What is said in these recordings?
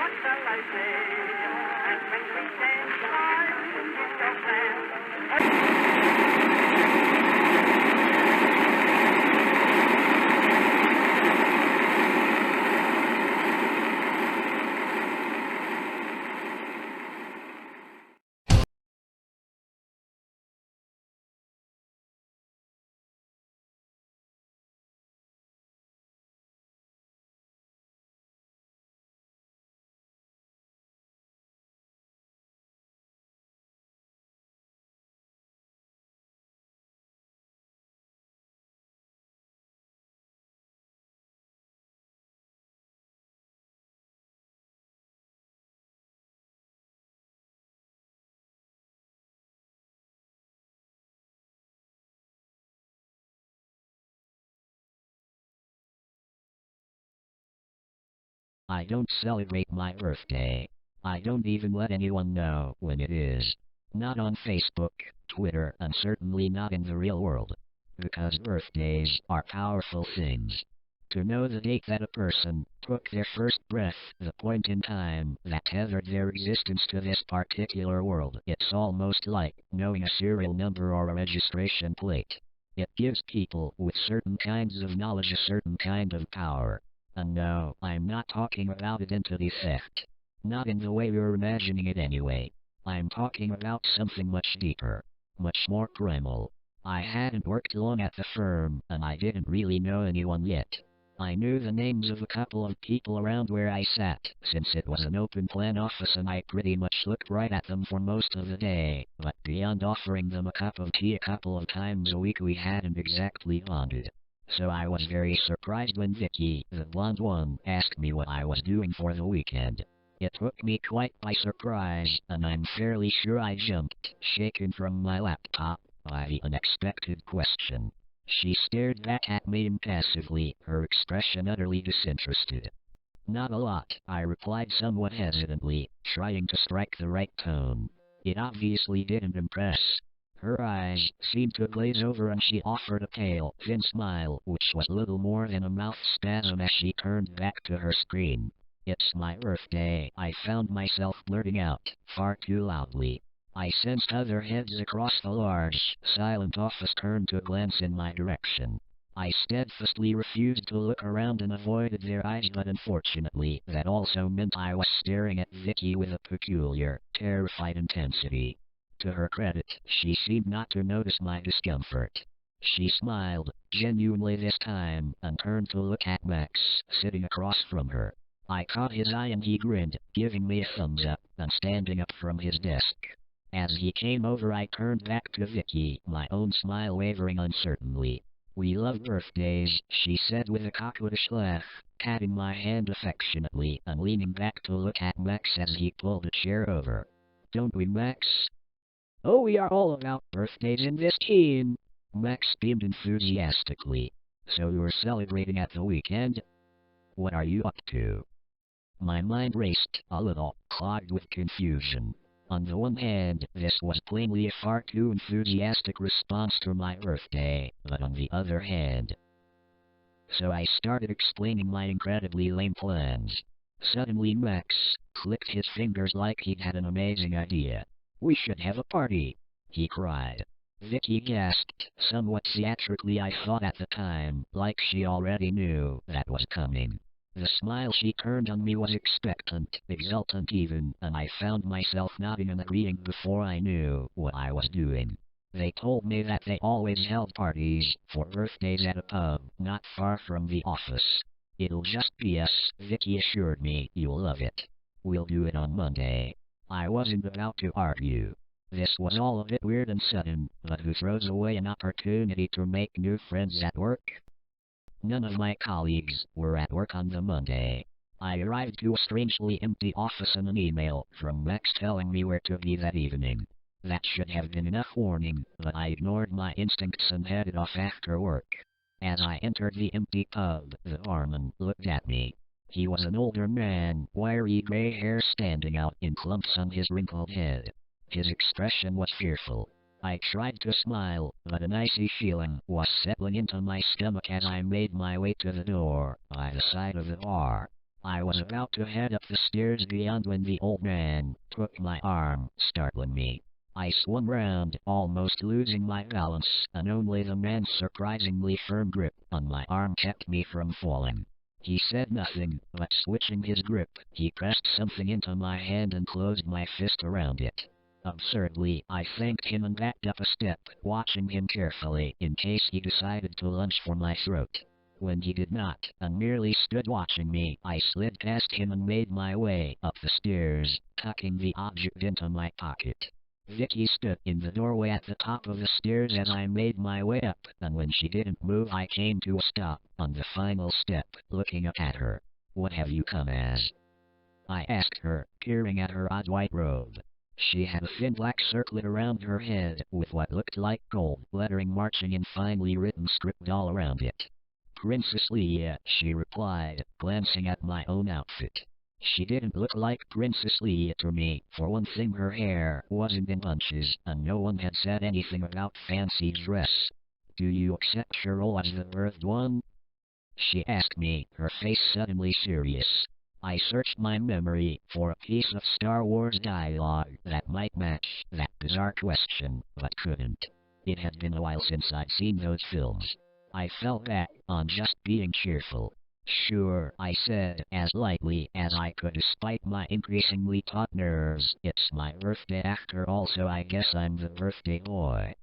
what shall I say? And when we dance, I will give your I don't celebrate my birthday. I don't even let anyone know when it is. Not on Facebook, Twitter, and certainly not in the real world. Because birthdays are powerful things. To know the date that a person took their first breath, the point in time that tethered their existence to this particular world, it's almost like knowing a serial number or a registration plate. It gives people with certain kinds of knowledge a certain kind of power. And no, I'm not talking about identity theft. Not in the way you're imagining it anyway. I'm talking about something much deeper, much more primal. I hadn't worked long at the firm, and I didn't really know anyone yet. I knew the names of a couple of people around where I sat, since it was an open plan office and I pretty much looked right at them for most of the day, but beyond offering them a cup of tea a couple of times a week we hadn't exactly bonded. So I was very surprised when Vicky, the blonde one, asked me what I was doing for the weekend. It took me quite by surprise, and I'm fairly sure I jumped, shaken from my laptop, by the unexpected question. She stared back at me impassively, her expression utterly disinterested. Not a lot, I replied somewhat hesitantly, trying to strike the right tone. It obviously didn't impress. Her eyes seemed to glaze over and she offered a pale, thin smile, which was little more than a mouth spasm as she turned back to her screen. "It's my birthday," I found myself blurting out, far too loudly. I sensed other heads across the large, silent office turn to glance in my direction. I steadfastly refused to look around and avoided their eyes, but unfortunately, that also meant I was staring at Vicky with a peculiar, terrified intensity. To her credit, she seemed not to notice my discomfort. She smiled, genuinely this time, and turned to look at Max, sitting across from her. I caught his eye and he grinned, giving me a thumbs up, and standing up from his desk. As he came over I turned back to Vicky, my own smile wavering uncertainly. "We love birthdays," she said with a coquettish laugh, patting my hand affectionately and leaning back to look at Max as he pulled a chair over. "Don't we, Max?" "Oh, we are all about birthdays in this team," Max beamed enthusiastically. "So you're celebrating at the weekend? What are you up to?" My mind raced, a little, clogged with confusion. On the one hand, this was plainly a far too enthusiastic response to my birthday, but on the other hand... So I started explaining my incredibly lame plans. Suddenly Max clicked his fingers like he'd had an amazing idea. "We should have a party," he cried. Vicky gasped, somewhat theatrically I thought at the time, like she already knew that was coming. The smile she turned on me was expectant, exultant even, and I found myself nodding and agreeing before I knew what I was doing. They told me that they always held parties for birthdays at a pub not far from the office. "It'll just be us," Vicky assured me. "You'll love it. We'll do it on Monday." I wasn't about to argue. This was all a bit weird and sudden, but who throws away an opportunity to make new friends at work? None of my colleagues were at work on the Monday. I arrived to a strangely empty office and an email from Max telling me where to be that evening. That should have been enough warning, but I ignored my instincts and headed off after work. As I entered the empty pub, the barman looked at me. He was an older man, wiry gray hair standing out in clumps on his wrinkled head. His expression was fearful. I tried to smile, but an icy feeling was settling into my stomach as I made my way to the door by the side of the bar. I was about to head up the stairs beyond when the old man took my arm, startling me. I swung round, almost losing my balance, and only the man's surprisingly firm grip on my arm kept me from falling. He said nothing, but switching his grip, he pressed something into my hand and closed my fist around it. Absurdly, I thanked him and backed up a step, watching him carefully in case he decided to lunge for my throat. When he did not, and merely stood watching me, I slid past him and made my way up the stairs, tucking the object into my pocket. Vicky stood in the doorway at the top of the stairs as I made my way up, and when she didn't move I came to a stop on the final step, looking up at her. "What have you come as?" I asked her, peering at her odd white robe. She had a thin black circlet around her head, with what looked like gold lettering marching in finely written script all around it. "Princess Leia," she replied, glancing at my own outfit. She didn't look like Princess Leia to me. For one thing, her hair wasn't in bunches, and no one had said anything about fancy dress. "Do you accept your role as the birthed one?" she asked me, her face suddenly serious. I searched my memory for a piece of Star Wars dialogue that might match that bizarre question, but couldn't. It had been a while since I'd seen those films. I fell back on just being cheerful. "Sure," I said, as lightly as I could despite my increasingly taut nerves. "It's my birthday after all, so I guess I'm the birthday boy."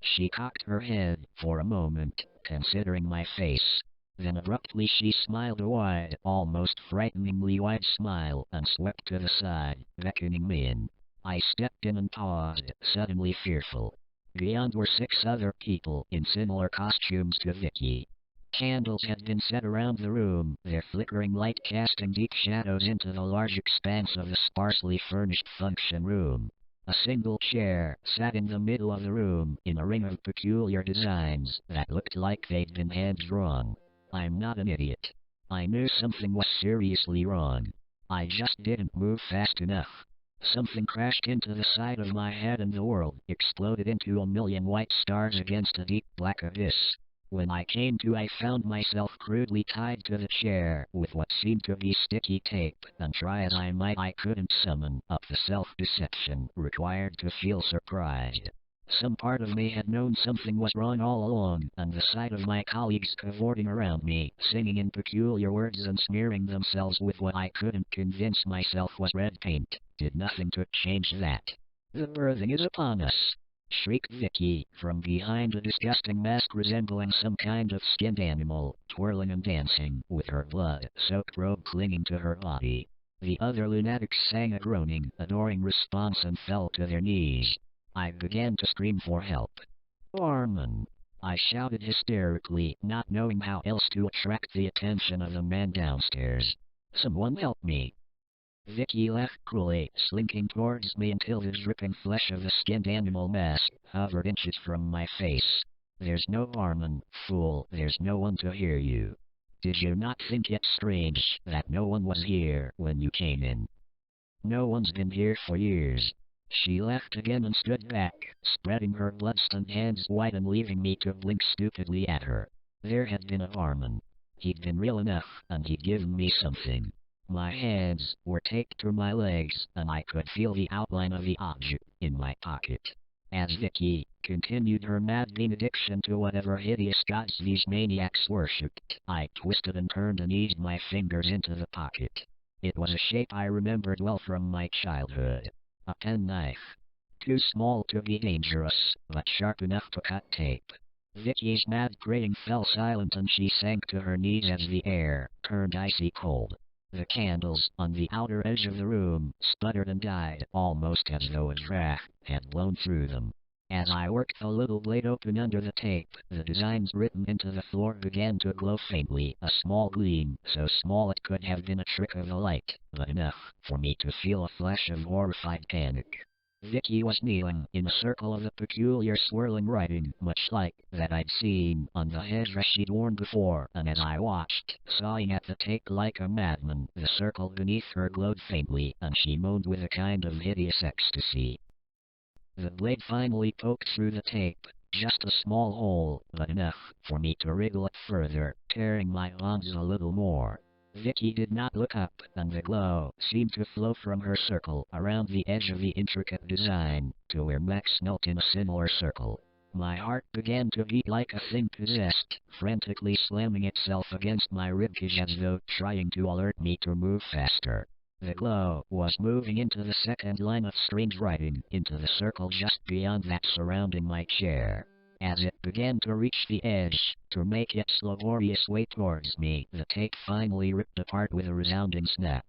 She cocked her head for a moment, considering my face. Then abruptly she smiled a wide, almost frighteningly wide smile, and swept to the side, beckoning me in. I stepped in and paused, suddenly fearful. Beyond were 6 other people in similar costumes to Vicky. Candles had been set around the room, their flickering light casting deep shadows into the large expanse of the sparsely furnished function room. A single chair sat in the middle of the room, in a ring of peculiar designs that looked like they'd been hand-drawn. I'm not an idiot. I knew something was seriously wrong. I just didn't move fast enough. Something crashed into the side of my head and the world exploded into a million white stars against a deep black abyss. When I came to, I found myself crudely tied to the chair with what seemed to be sticky tape, and try as I might I couldn't summon up the self-deception required to feel surprised. Some part of me had known something was wrong all along, and the sight of my colleagues cavorting around me, singing in peculiar words and smearing themselves with what I couldn't convince myself was red paint, did nothing to change that. "The birthing is upon us!" shrieked Vicky, from behind a disgusting mask resembling some kind of skinned animal, twirling and dancing, with her blood-soaked robe clinging to her body. The other lunatics sang a groaning, adoring response and fell to their knees. I began to scream for help. "Armin!" I shouted hysterically, not knowing how else to attract the attention of the man downstairs. "Someone help me!" Vicky laughed cruelly, slinking towards me until the dripping flesh of the skinned animal mask hovered inches from my face. "There's no Armin, fool, there's no one to hear you. Did you not think it strange that no one was here when you came in? No one's been here for years." She laughed again and stood back, spreading her blood-stained hands wide and leaving me to blink stupidly at her. There had been a Armin. He'd been real enough, and he'd given me something. My hands were taped to my legs, and I could feel the outline of the object in my pocket. As Vicky continued her mad benediction to whatever hideous gods these maniacs worshipped, I twisted and turned and eased my fingers into the pocket. It was a shape I remembered well from my childhood. A penknife. Too small to be dangerous, but sharp enough to cut tape. Vicky's mad praying fell silent and she sank to her knees as the air turned icy cold. The candles on the outer edge of the room sputtered and died, almost as though a draft had blown through them. As I worked the little blade open under the tape, the designs written into the floor began to glow faintly, a small gleam, so small it could have been a trick of the light, but enough for me to feel a flash of horrified panic. Vicky was kneeling in a circle of the peculiar swirling writing, much like that I'd seen on the headdress she'd worn before, and as I watched, sawing at the tape like a madman, the circle beneath her glowed faintly, and she moaned with a kind of hideous ecstasy. The blade finally poked through the tape, just a small hole, but enough for me to wriggle it further, tearing my bonds a little more. Vicky did not look up, and the glow seemed to flow from her circle around the edge of the intricate design to where Max knelt in a similar circle. My heart began to beat like a thing possessed, frantically slamming itself against my ribcage as though trying to alert me to move faster. The glow was moving into the second line of strange writing, into the circle just beyond that surrounding my chair. As it began to reach the edge, to make its laborious way towards me, the tape finally ripped apart with a resounding snap.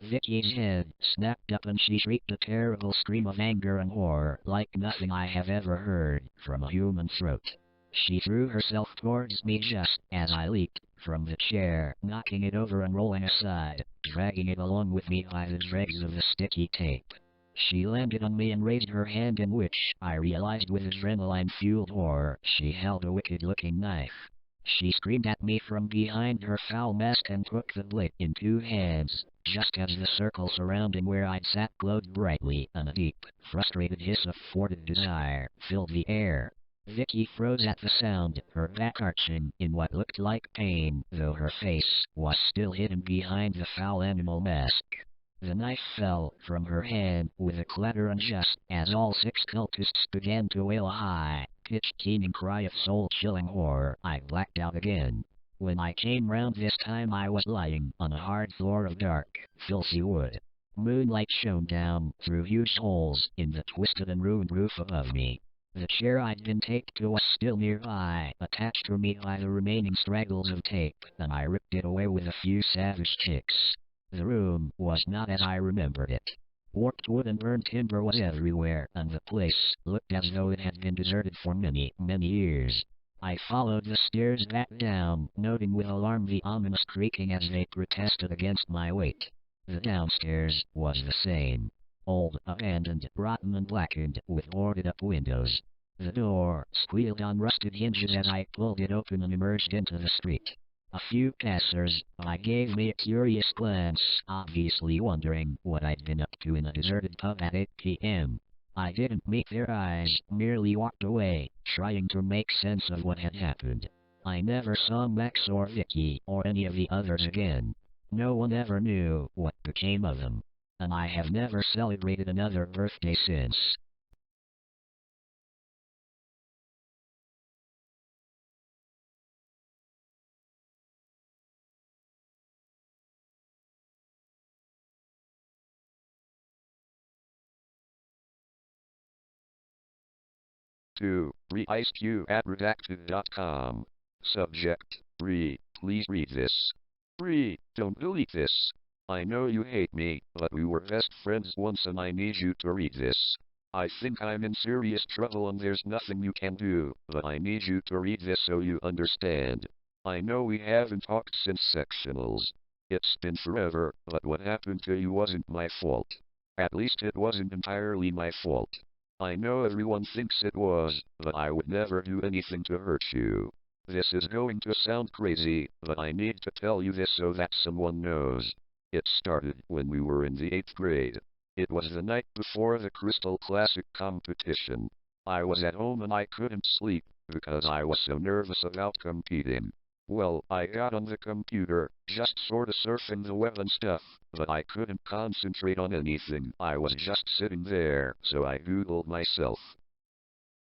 Vicky's head snapped up and she shrieked a terrible scream of anger and horror like nothing I have ever heard from a human throat. She threw herself towards me just as I leaped from the chair, knocking it over and rolling aside, dragging it along with me by the dregs of the sticky tape. She landed on me and raised her hand in which, I realized with adrenaline-fueled horror, she held a wicked-looking knife. She screamed at me from behind her foul mask and took the blade in two hands, just as the circle surrounding where I'd sat glowed brightly, and a deep, frustrated hiss of thwarted desire filled the air. Vicky froze at the sound, her back arching in what looked like pain, though her face was still hidden behind the foul animal mask. The knife fell from her hand with a clatter, and just as all six cultists began to wail a high-pitched keening cry of soul-chilling horror, I blacked out again. When I came round this time I was lying on a hard floor of dark, filthy wood. Moonlight shone down through huge holes in the twisted and ruined roof above me. The chair I'd been taped to was still nearby, attached to me by the remaining straggles of tape, and I ripped it away with a few savage kicks. The room was not as I remembered it. Warped wood and burned timber was everywhere, and the place looked as though it had been deserted for many, many years. I followed the stairs back down, noting with alarm the ominous creaking as they protested against my weight. The downstairs was the same. Old, abandoned, rotten and blackened, with boarded-up windows. The door squealed on rusted hinges as I pulled it open and emerged into the street. A few passers-by gave me a curious glance, obviously wondering what I'd been up to in a deserted pub at 8 p.m. I didn't meet their eyes, merely walked away, trying to make sense of what had happened. I never saw Max or Vicky or any of the others again. No one ever knew what became of them. And I have never celebrated another birthday since. To reiceq at redacted.com. Subject: Bree, please read this. Bree, don't delete this. I know you hate me, but we were best friends once and I need you to read this. I think I'm in serious trouble and there's nothing you can do, but I need you to read this so you understand. I know we haven't talked since sectionals. It's been forever, but what happened to you wasn't my fault. At least it wasn't entirely my fault. I know everyone thinks it was, but I would never do anything to hurt you. This is going to sound crazy, but I need to tell you this so that someone knows. It started when we were in the 8th grade. It was the night before the Crystal Classic competition. I was at home and I couldn't sleep, because I was so nervous about competing. Well, I got on the computer, just sorta surfing the web and stuff, but I couldn't concentrate on anything. I was just sitting there, so I Googled myself.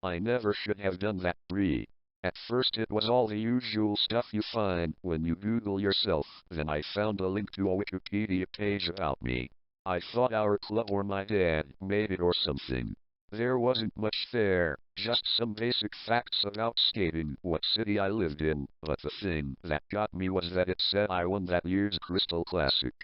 I never should have done that, Bree. At first it was all the usual stuff you find when you Google yourself, then I found a link to a Wikipedia page about me. I thought our club or my dad made it or something. There wasn't much there, just some basic facts about skating, what city I lived in, but the thing that got me was that it said I won that year's Crystal Classic.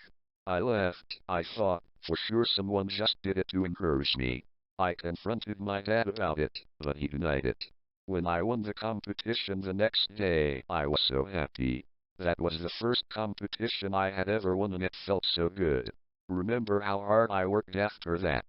I laughed. I thought, for sure someone just did it to encourage me. I confronted my dad about it, but he denied it. When I won the competition the next day, I was so happy. That was the first competition I had ever won and it felt so good. Remember how hard I worked after that?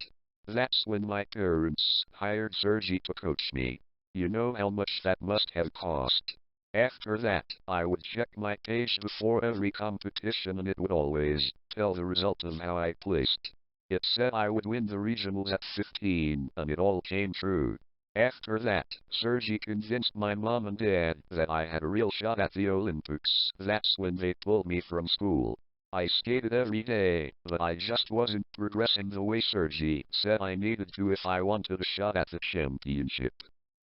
That's when my parents hired Sergi to coach me. You know how much that must have cost. After that, I would check my page before every competition and it would always tell the result of how I placed. It said I would win the regionals at 15, and it all came true. After that, Sergi convinced my mom and dad that I had a real shot at the Olympics. That's when they pulled me from school. I skated every day, but I just wasn't progressing the way Sergi said I needed to if I wanted a shot at the championship.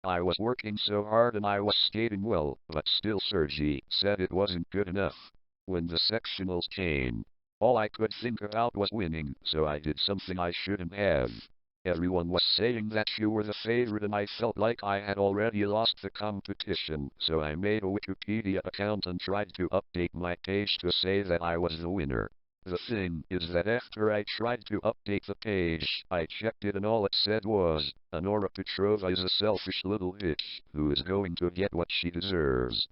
I was working so hard and I was skating well, but still Sergi said it wasn't good enough. When the sectionals came, all I could think about was winning, so I did something I shouldn't have. Everyone was saying that you were the favorite and I felt like I had already lost the competition, so I made a Wikipedia account and tried to update my page to say that I was the winner. The thing is that after I tried to update the page, I checked it and all it said was, Anora Petrova is a selfish little bitch, who is going to get what she deserves.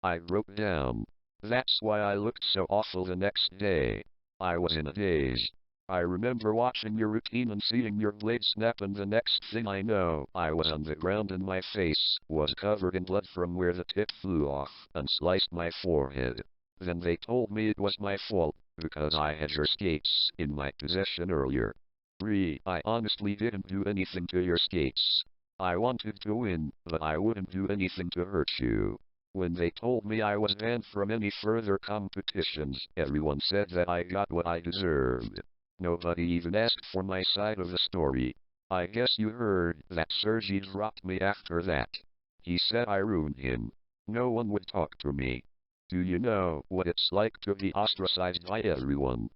I broke down. That's why I looked so awful the next day. I was in a daze. I remember watching your routine and seeing your blade snap, and the next thing I know, I was on the ground and my face was covered in blood from where the tip flew off and sliced my forehead. Then they told me it was my fault, because I had your skates in my possession earlier. Bree, I honestly didn't do anything to your skates. I wanted to win, but I wouldn't do anything to hurt you. When they told me I was banned from any further competitions, everyone said that I got what I deserved. Nobody even asked for my side of the story. I guess you heard that Sergi dropped me after that. He said I ruined him. No one would talk to me. Do you know what it's like to be ostracized by everyone?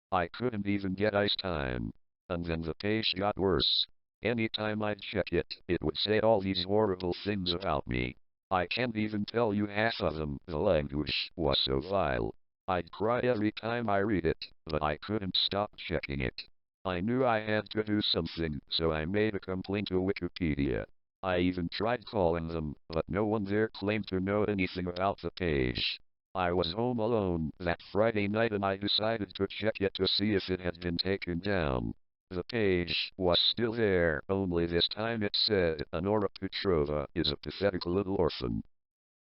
I couldn't even get ice time. And then the page got worse. Anytime I'd check it, it would say all these horrible things about me. I can't even tell you half of them, the language was so vile. I'd cry every time I read it, but I couldn't stop checking it. I knew I had to do something, so I made a complaint to Wikipedia. I even tried calling them, but no one there claimed to know anything about the page. I was home alone that Friday night and I decided to check it to see if it had been taken down. The page was still there, only this time it said, Anora Petrova is a pathetic little orphan.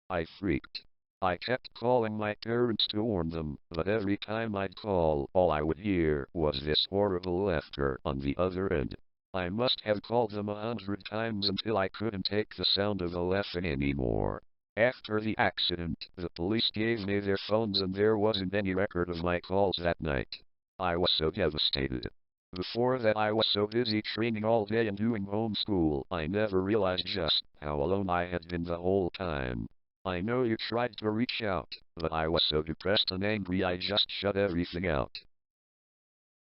I freaked. I kept calling my parents to warn them, but every time I'd call, all I would hear was this horrible laughter on the other end. I must have called them 100 times until I couldn't take the sound of the laughing anymore. After the accident, the police gave me their phones and there wasn't any record of my calls that night. I was so devastated. Before that I was so busy training all day and doing homeschool, I never realized just how alone I had been the whole time. I know you tried to reach out, but I was so depressed and angry I just shut everything out.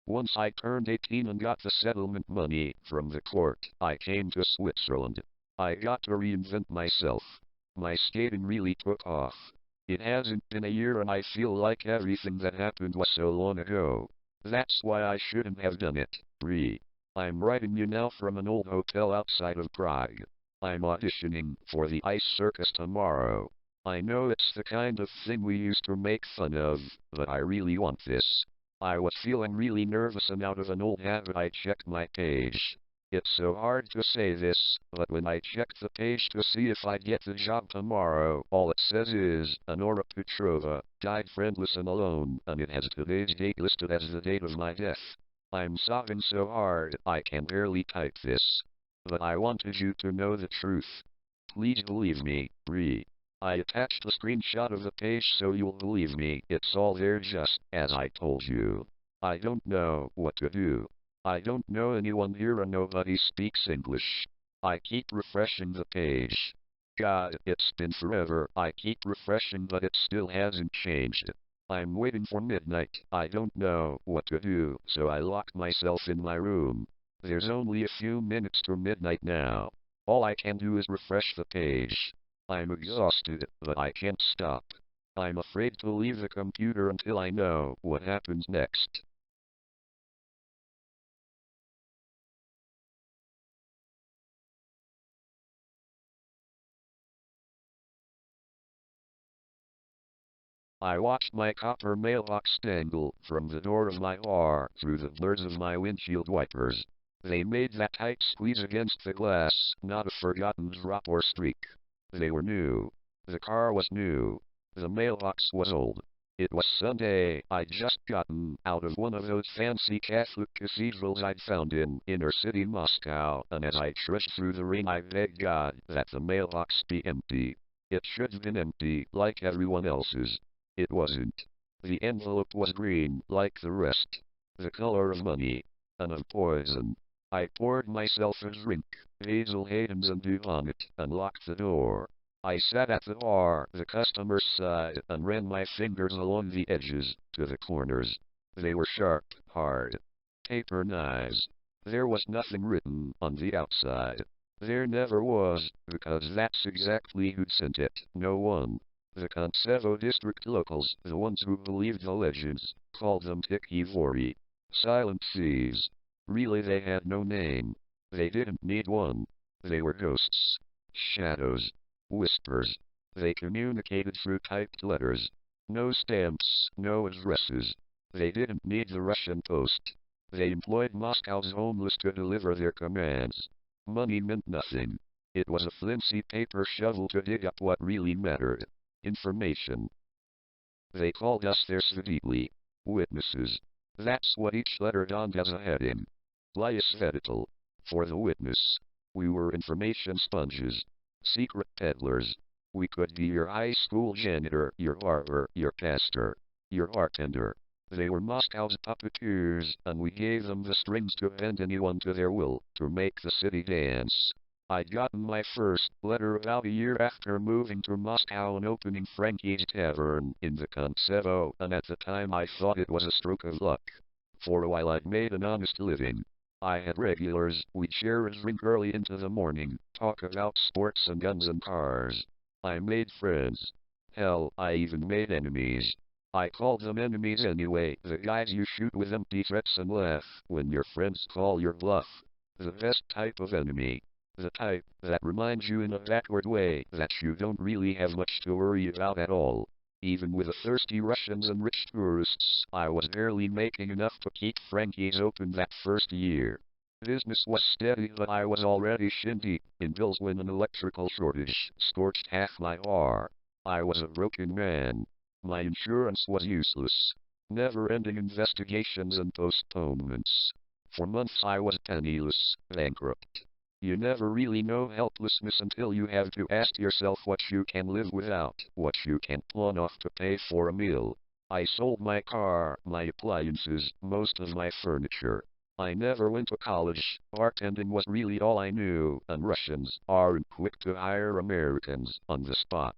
Once I turned 18 and got the settlement money from the court, I came to Switzerland. I got to reinvent myself. My skating really took off. It hasn't been a year and I feel like everything that happened was so long ago. That's why I shouldn't have done it, Bree. I'm writing you now from an old hotel outside of Prague. I'm auditioning for the ice circus tomorrow. I know it's the kind of thing we used to make fun of, but I really want this. I was feeling really nervous and out of an old habit I checked my page. It's so hard to say this, but when I checked the page to see if I'd get the job tomorrow, all it says is, Anora Petrova, died friendless and alone, and it has today's date listed as the date of my death. I'm sobbing so hard, I can barely type this. But I wanted you to know the truth. Please believe me, Bree. I attached a screenshot of the page so you'll believe me, it's all there just as I told you. I don't know what to do. I don't know anyone here and nobody speaks English. I keep refreshing the page. God, it's been forever. I keep refreshing but it still hasn't changed. I'm waiting for midnight. I don't know what to do, so I locked myself in my room. There's only a few minutes to midnight now. All I can do is refresh the page. I'm exhausted, but I can't stop. I'm afraid to leave the computer until I know what happens next. I watched my copper mailbox dangle from the door of my car through the blurs of my windshield wipers. They made that tight squeeze against the glass, not a forgotten drop or streak. They were new. The car was new. The mailbox was old. It was Sunday. I'd just gotten out of one of those fancy Catholic cathedrals I'd found in inner city Moscow, and as I trudged through the rain I begged God that the mailbox be empty. It should have been empty, like everyone else's. It wasn't. The envelope was green, like the rest. The color of money. And of poison. I poured myself a drink, Hazel Hayden's and on it, and locked the door. I sat at the bar, the customer's side, and ran my fingers along the edges, to the corners. They were sharp, hard. Paper knives. There was nothing written on the outside. There never was, because that's exactly who sent it, no one. The Concevo district locals, the ones who believed the legends, called them Tikivori. Silent thieves. Really they had no name. They didn't need one. They were ghosts. Shadows. Whispers. They communicated through typed letters. No stamps, no addresses. They didn't need the Russian post. They employed Moscow's homeless to deliver their commands. Money meant nothing. It was a flimsy paper shovel to dig up what really mattered. Information. They called us their svedili. Witnesses. That's what each letter donned as a heading. Liasvedital. For the witness. We were information sponges. Secret peddlers. We could be your high school janitor, your barber, your pastor, your bartender. They were Moscow's puppeteers, and we gave them the strings to bend anyone to their will, to make the city dance. I'd gotten my first letter about a year after moving to Moscow and opening Frankie's Tavern in the Concevo, and at the time I thought it was a stroke of luck. For a while I'd made an honest living. I had regulars, we'd share a drink early into the morning, talk about sports and guns and cars. I made friends. Hell, I even made enemies. I called them enemies anyway, the guys you shoot with empty threats and laugh when your friends call your bluff. The best type of enemy. The type that reminds you in a backward way that you don't really have much to worry about at all. Even with the thirsty Russians and rich tourists, I was barely making enough to keep Frankie's open that first year. Business was steady, but I was already shin deep in bills when an electrical shortage scorched half my bar. I was a broken man. My insurance was useless. Never-ending investigations and postponements. For months I was penniless, bankrupt. You never really know helplessness until you have to ask yourself what you can live without, what you can pawn off to pay for a meal. I sold my car, my appliances, most of my furniture. I never went to college, bartending was really all I knew, and Russians aren't quick to hire Americans on the spot.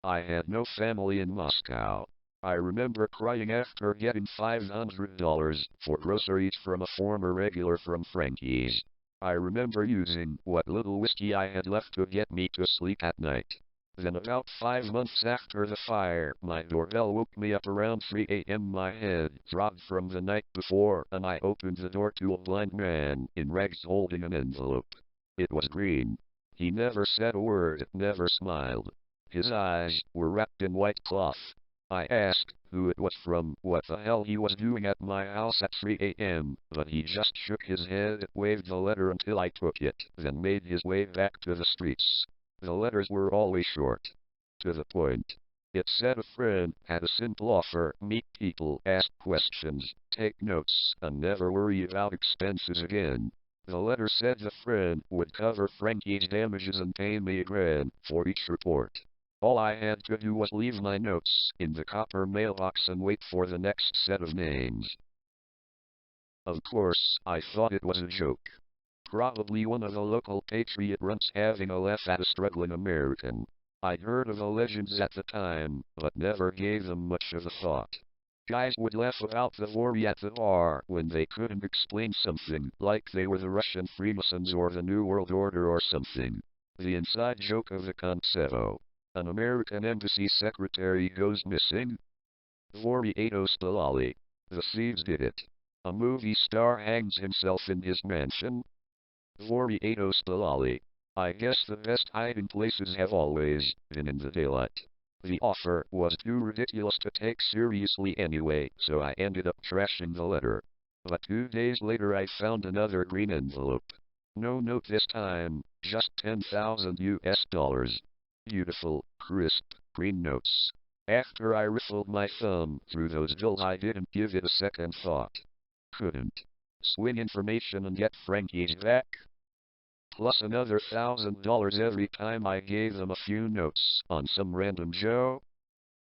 I had no family in Moscow. I remember crying after getting $500 for groceries from a former regular from Frankie's. I remember using what little whiskey I had left to get me to sleep at night. Then about 5 months after the fire, my doorbell woke me up around 3 a.m. My head throbbed from the night before, and I opened the door to a blind man in rags holding an envelope. It was green. He never said a word, never smiled. His eyes were wrapped in white cloth. I asked who it was from, what the hell he was doing at my house at 3 a.m., but he just shook his head, waved the letter until I took it, then made his way back to the streets. The letters were always short. To the point. It said a friend had a simple offer: meet people, ask questions, take notes, and never worry about expenses again. The letter said the friend would cover Frankie's damages and pay me $1,000 for each report. All I had to do was leave my notes in the copper mailbox and wait for the next set of names. Of course, I thought it was a joke. Probably one of the local patriot runts having a laugh at a struggling American. I'd heard of the legends at the time, but never gave them much of a thought. Guys would laugh about the Vori at the bar when they couldn't explain something, like they were the Russian Freemasons or the New World Order or something. The inside joke of the Concevo. An American embassy secretary goes missing. Vori Spalali. The thieves did it. A movie star hangs himself in his mansion. Vori Spalali. I guess the best hiding places have always been in the daylight. The offer was too ridiculous to take seriously anyway, so I ended up trashing the letter. But 2 days later I found another green envelope. No note this time, just $10,000. Beautiful, crisp, green notes. After I riffled my thumb through those bills I didn't give it a second thought. Couldn't swing information and get Frankie's back? Plus another $1,000 every time I gave them a few notes on some random Joe?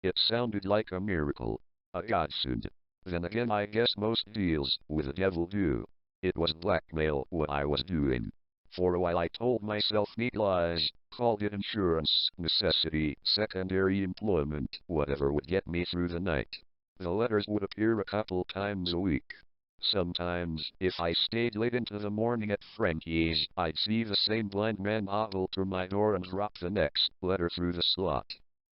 It sounded like a miracle. A godsend. Then again, I guess most deals with the devil do. It was blackmail what I was doing. For a while I told myself neat lies, called it insurance, necessity, secondary employment, whatever would get me through the night. The letters would appear a couple times a week. Sometimes, if I stayed late into the morning at Frankie's, I'd see the same blind man hobble to my door and drop the next letter through the slot.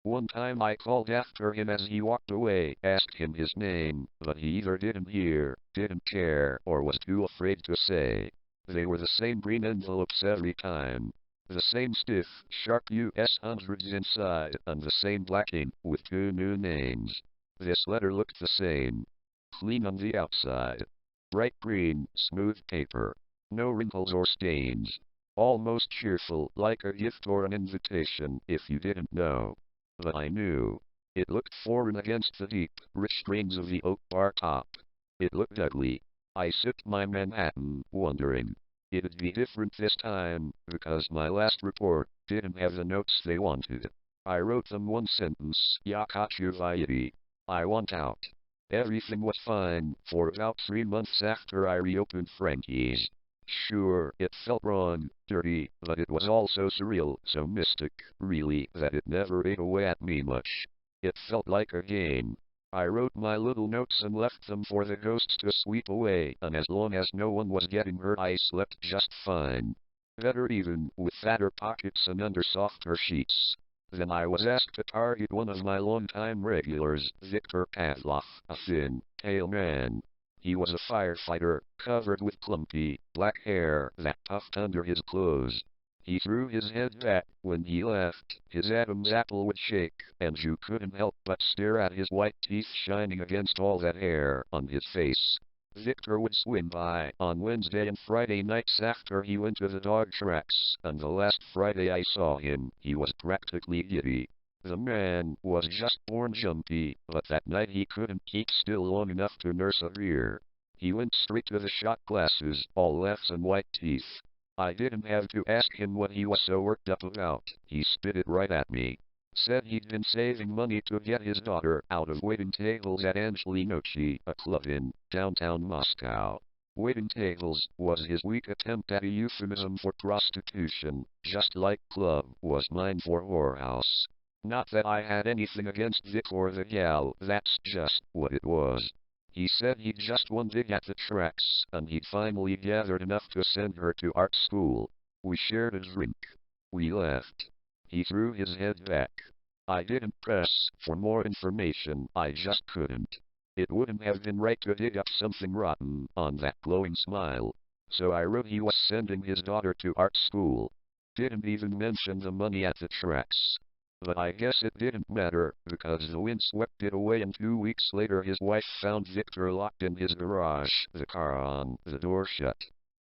One time I called after him as he walked away, asked him his name, but he either didn't hear, didn't care, or was too afraid to say. They were the same green envelopes every time. The same stiff, sharp US hundreds inside, and the same black ink with two new names. This letter looked the same. Clean on the outside. Bright green, smooth paper. No wrinkles or stains. Almost cheerful, like a gift or an invitation, if you didn't know. But I knew. It looked foreign against the deep, rich strings of the oak bar top. It looked ugly. I sipped my Manhattan, wondering. It'd be different this time, because my last report didn't have the notes they wanted. I wrote them one sentence, suicidemouse.avi. I want out. Everything was fine for about 3 months after I reopened Frankie's. Sure, it felt wrong, dirty, but it was also surreal, so mystic, really, that it never ate away at me much. It felt like a game. I wrote my little notes and left them for the ghosts to sweep away, and as long as no one was getting hurt I slept just fine. Better even, with fatter pockets and under softer sheets. Then I was asked to target one of my longtime regulars, Victor Pavlov, a thin, pale man. He was a firefighter, covered with clumpy, black hair that puffed under his clothes. He threw his head back when he left, his Adam's apple would shake, and you couldn't help but stare at his white teeth shining against all that hair on his face. Victor would swing by on Wednesday and Friday nights after he went to the dog tracks, and the last Friday I saw him, he was practically giddy. The man was just born jumpy, but that night he couldn't keep still long enough to nurse a beer. He went straight to the shot glasses, all laughs and white teeth. I didn't have to ask him what he was so worked up about, he spit it right at me. Said he'd been saving money to get his daughter out of waiting tables at Angelinochi, a club in downtown Moscow. Waiting tables was his weak attempt at a euphemism for prostitution, just like club was mine for whorehouse. Not that I had anything against Vic or the gal, that's just what it was. He said he'd just won big at the tracks, and he'd finally gathered enough to send her to art school. We shared a drink. We left. He threw his head back. I didn't press for more information, I just couldn't. It wouldn't have been right to dig up something rotten on that glowing smile. So I wrote he was sending his daughter to art school. Didn't even mention the money at the tracks. But I guess it didn't matter, because the wind swept it away and 2 weeks later his wife found Victor locked in his garage, the car on, the door shut.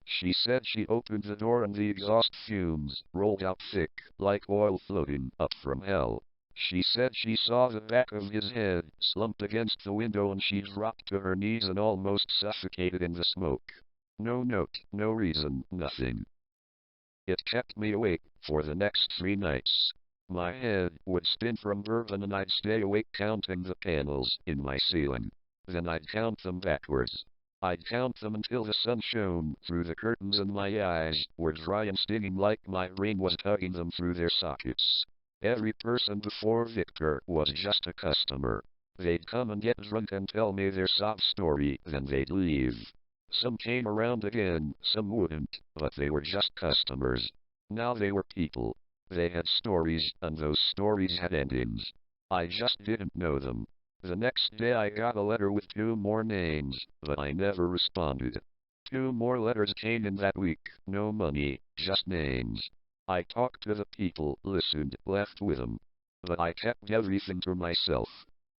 She said she opened the door and the exhaust fumes rolled out thick, like oil floating up from hell. She said she saw the back of his head slumped against the window and she dropped to her knees and almost suffocated in the smoke. No note, no reason, nothing. It kept me awake for the next 3 nights. My head would spin from bourbon and I'd stay awake counting the panels in my ceiling. Then I'd count them backwards. I'd count them until the sun shone through the curtains and my eyes were dry and stinging like my brain was tugging them through their sockets. Every person before Victor was just a customer. They'd come and get drunk and tell me their sob story, then they'd leave. Some came around again, some wouldn't, but they were just customers. Now they were people. They had stories, and those stories had endings. I just didn't know them. The next day I got a letter with 2 more names, but I never responded. 2 more letters came in that week, no money, just names. I talked to the people, listened, laughed with them. But I kept everything to myself.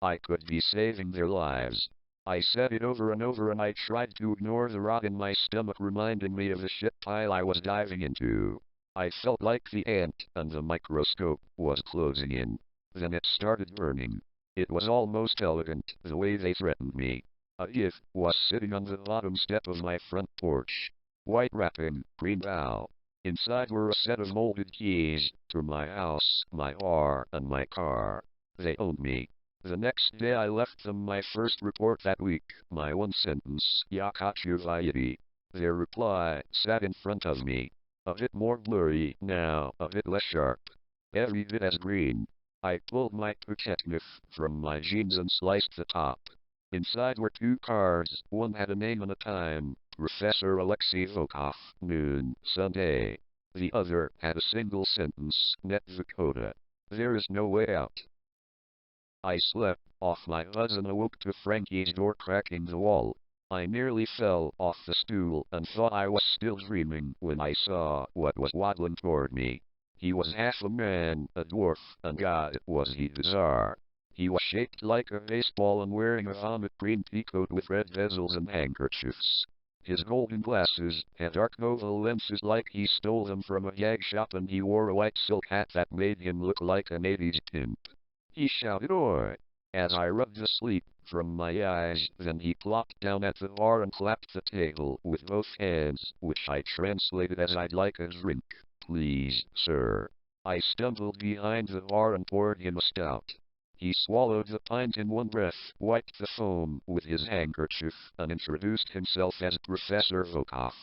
I could be saving their lives. I said it over and over and I tried to ignore the rot in my stomach reminding me of the shit pile I was diving into. I felt like the ant, and the microscope was closing in. Then it started burning. It was almost elegant, the way they threatened me. A gift was sitting on the bottom step of my front porch. White wrapping, green bow. Inside were a set of molded keys to my house, my bar, and my car. They owned me. The next day I left them my first report that week, my one sentence, "Ya caught. Their reply sat in front of me. A bit more blurry now, a bit less sharp. Every bit as green. I pulled my pocket knife from my jeans and sliced the top. Inside were two cards, one had a name and a time, Professor Alexei Volkov, noon, Sunday. The other had a single sentence, Net Dakota. There is no way out. I slept off my buzz and awoke to Frankie's door cracking the wall. I nearly fell off the stool and thought I was still dreaming when I saw what was waddling toward me. He was half a man, a dwarf, and God, was he bizarre. He was shaped like a baseball and wearing a vomit green peacoat with red bezels and handkerchiefs. His golden glasses had dark oval lenses like he stole them from a gag shop, and he wore a white silk hat that made him look like an 80s pimp. He shouted, "Oi!" as I rubbed the sleep from my eyes. Then he plopped down at the bar and clapped the table with both hands, which I translated as, "I'd like a drink, please, sir." I stumbled behind the bar and poured him a stout. He swallowed the pint in one breath, wiped the foam with his handkerchief, and introduced himself as Professor Volkov.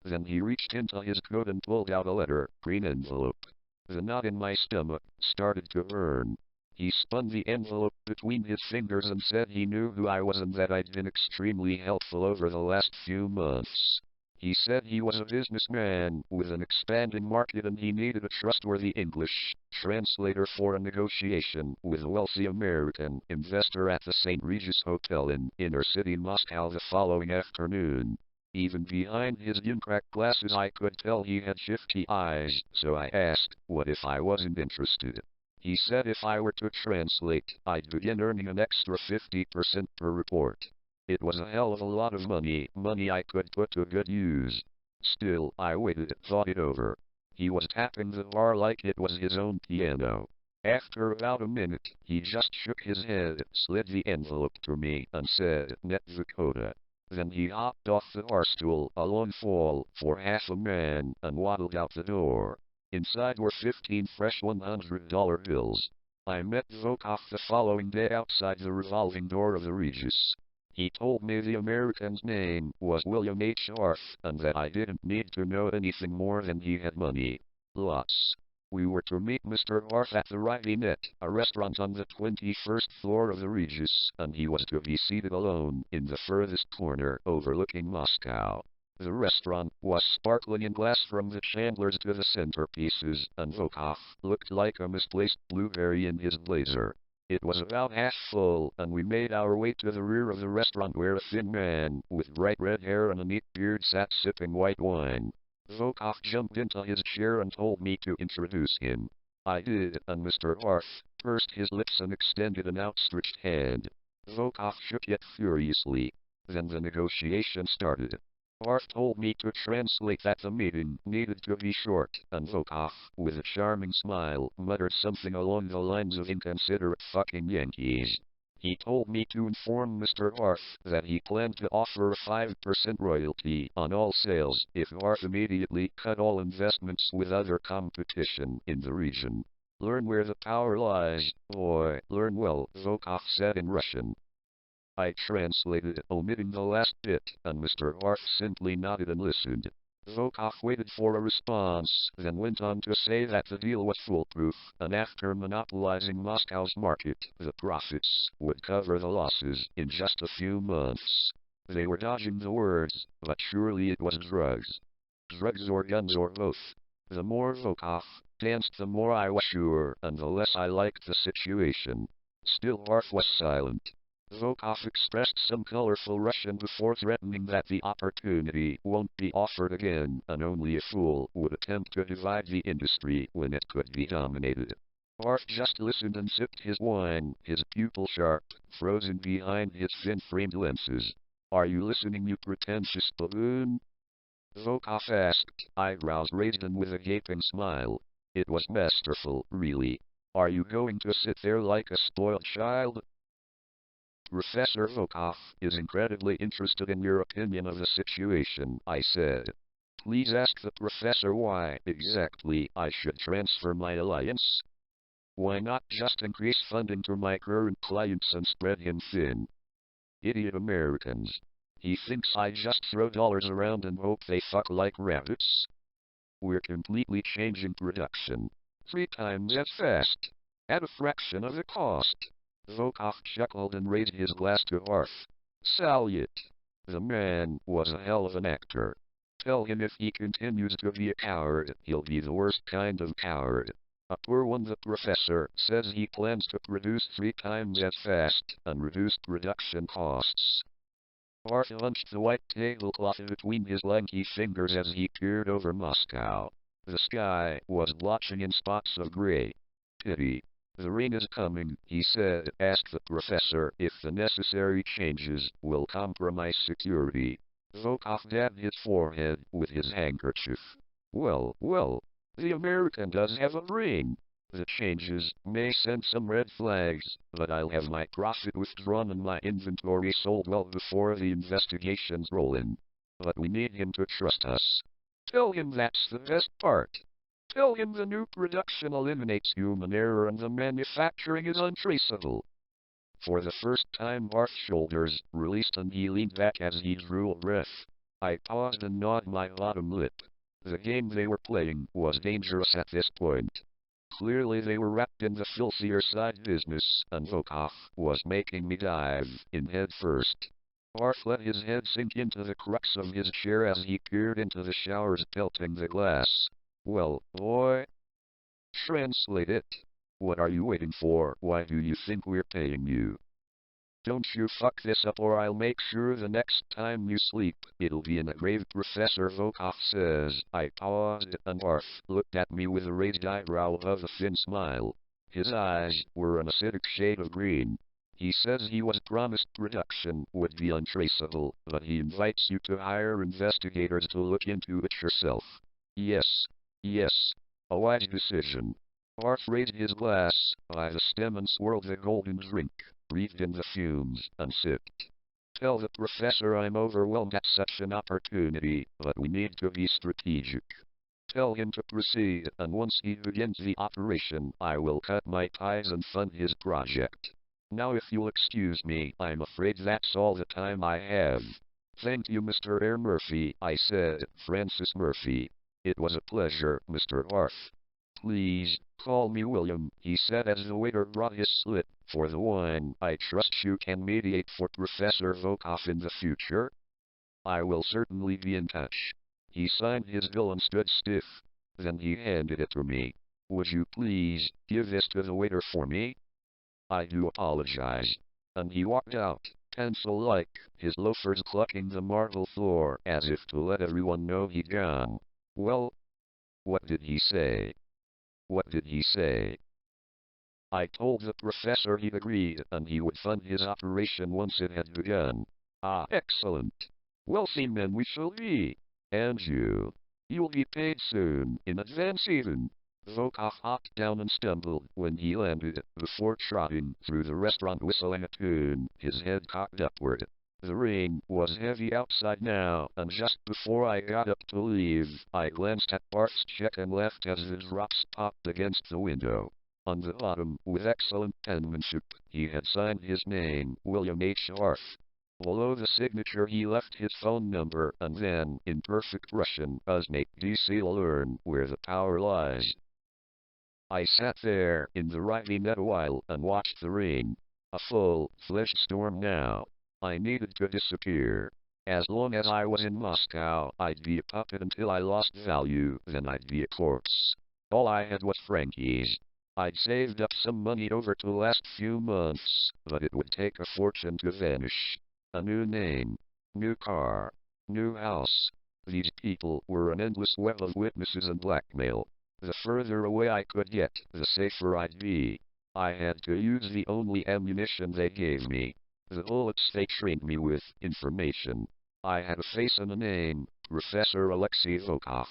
Then he reached into his coat and pulled out a letter, green envelope. The knot in my stomach started to burn. He spun the envelope between his fingers and said he knew who I was and that I'd been extremely helpful over the last few months. He said he was a businessman with an expanding market and he needed a trustworthy English translator for a negotiation with a wealthy American investor at the St. Regis Hotel in inner city Moscow the following afternoon. Even behind his dim-cracked glasses I could tell he had shifty eyes, so I asked, what if I wasn't interested? He said if I were to translate, I'd begin earning an extra 50% per report. It was a hell of a lot of money I could put to good use. Still, I waited, thought it over. He was tapping the bar like it was his own piano. After about a minute, he just shook his head, slid the envelope to me, and said, "Net Dakota." Then he hopped off the bar stool, a long fall for half a man, and waddled out the door. Inside were 15 fresh $100 bills. I met Volkov the following day outside the revolving door of the Regis. He told me the American's name was William H. Arth, and that I didn't need to know anything more than he had money. Lots. We were to meet Mr. Arth at the Net, a restaurant on the 21st floor of the Regis, and he was to be seated alone in the furthest corner overlooking Moscow. The restaurant was sparkling in glass from the chandlers to the centerpieces, and Volkov looked like a misplaced blueberry in his blazer. It was about half full, and we made our way to the rear of the restaurant where a thin man with bright red hair and a neat beard sat sipping white wine. Volkov jumped into his chair and told me to introduce him. I did, and Mr. Arth pursed his lips and extended an outstretched hand. Volkov shook it furiously. Then the negotiation started. Arth told me to translate that the meeting needed to be short, and Volkov, with a charming smile, muttered something along the lines of "inconsiderate fucking Yankees." He told me to inform Mr. Arth that he planned to offer a 5% royalty on all sales if Arth immediately cut all investments with other competition in the region. "Learn where the power lies, boy, learn well," Volkov said in Russian. I translated, omitting the last bit, and Mr. Arth simply nodded and listened. Volkov waited for a response, then went on to say that the deal was foolproof, and after monopolizing Moscow's market, the profits would cover the losses in just a few months. They were dodging the words, but surely it was drugs. Drugs or guns or both. The more Volkov danced, the more I was sure, and the less I liked the situation. Still Arth was silent. Volkov expressed some colorful Russian before threatening that the opportunity won't be offered again, and only a fool would attempt to divide the industry when it could be dominated. Arth just listened and sipped his wine, his pupil sharp, frozen behind his thin-framed lenses. "Are you listening, you pretentious baboon?" Volkov asked, eyebrows raised and with a gaping smile. It was masterful, really. "Are you going to sit there like a spoiled child?" "Professor Volkov is incredibly interested in your opinion of the situation," I said. "Please ask the professor why exactly I should transfer my alliance." Why not just increase funding to my current clients and spread him thin? Idiot Americans. He thinks I just throw dollars around and hope they fuck like rabbits. We're completely changing production. 3 times as fast. At a fraction of the cost. Volkov chuckled and raised his glass to Arth. Salute. The man was a hell of an actor. Tell him if he continues to be a coward, he'll be the worst kind of coward. A poor one. The professor says he plans to produce 3 times as fast and reduce production costs. Arth hunched the white tablecloth between his lanky fingers as he peered over Moscow. The sky was blotching in spots of gray. Pity. The rain is coming, he said. Ask the professor if the necessary changes will compromise security. Volkov dabbed his forehead with his handkerchief. Well, the American does have a brain. The changes may send some red flags, but I'll have my profit withdrawn and my inventory sold well before the investigations roll in. But we need him to trust us. Tell him that's the best part. Tell him the new production eliminates human error and the manufacturing is untraceable. For the first time Arth's shoulders released and he leaned back as he drew a breath. I paused and gnawed my bottom lip. The game they were playing was dangerous at this point. Clearly they were wrapped in the filthier side business, and Volkov was making me dive in head first. Arth let his head sink into the crux of his chair as he peered into the showers pelting the glass. Well, boy. Translate it. What are you waiting for? Why do you think we're paying you? Don't you fuck this up or I'll make sure the next time you sleep, it'll be in a grave, Professor Volkov says. I paused and Arth looked at me with a raised eyebrow above a thin smile. His eyes were an acidic shade of green. He says he was promised production would be untraceable, but he invites you to hire investigators to look into it yourself. Yes. A wise decision. Arth raised his glass by the stem and swirled the golden drink, breathed in the fumes, and sipped. Tell the professor I'm overwhelmed at such an opportunity, but we need to be strategic. Tell him to proceed, and once he begins the operation, I will cut my ties and fund his project. Now if you'll excuse me, I'm afraid that's all the time I have. Thank you, Mr. Air Murphy, I said, Francis Murphy. It was a pleasure, Mr. Arth. Please, call me William, he said as the waiter brought his slip for the wine. I trust you can mediate for Professor Volkov in the future. I will certainly be in touch. He signed his bill and stood stiff. Then he handed it to me. Would you please give this to the waiter for me? I do apologize. And he walked out, pencil-like, his loafers clucking the marble floor as if to let everyone know he'd gone. Well, what did he say? What did he say? I told the professor he'd agreed and he would fund his operation once it had begun. Ah, excellent. Wealthy men we shall be. And you'll be paid soon, in advance even. Volkov hopped down and stumbled when he landed, before trotting through the restaurant whistling a tune, his head cocked upward. The rain was heavy outside now, and just before I got up to leave, I glanced at Barth's check and laughed as the drops popped against the window. On the bottom, with excellent penmanship, he had signed his name, William H. Arth. Below the signature he left his phone number, and then, in perfect Russian, Uznate DC learn where the power lies. I sat there in the rivy net a while and watched the rain. A full-fledged storm now. I needed to disappear. As long as I was in Moscow, I'd be a puppet until I lost value, then I'd be a corpse. All I had was Frankie's. I'd saved up some money over the last few months, but it would take a fortune to vanish. A new name, new car, new house. These people were an endless web of witnesses and blackmail. The further away I could get, the safer I'd be. I had to use the only ammunition they gave me. The bullets they trained me with, information. I had a face and a name, Professor Alexei Volkov.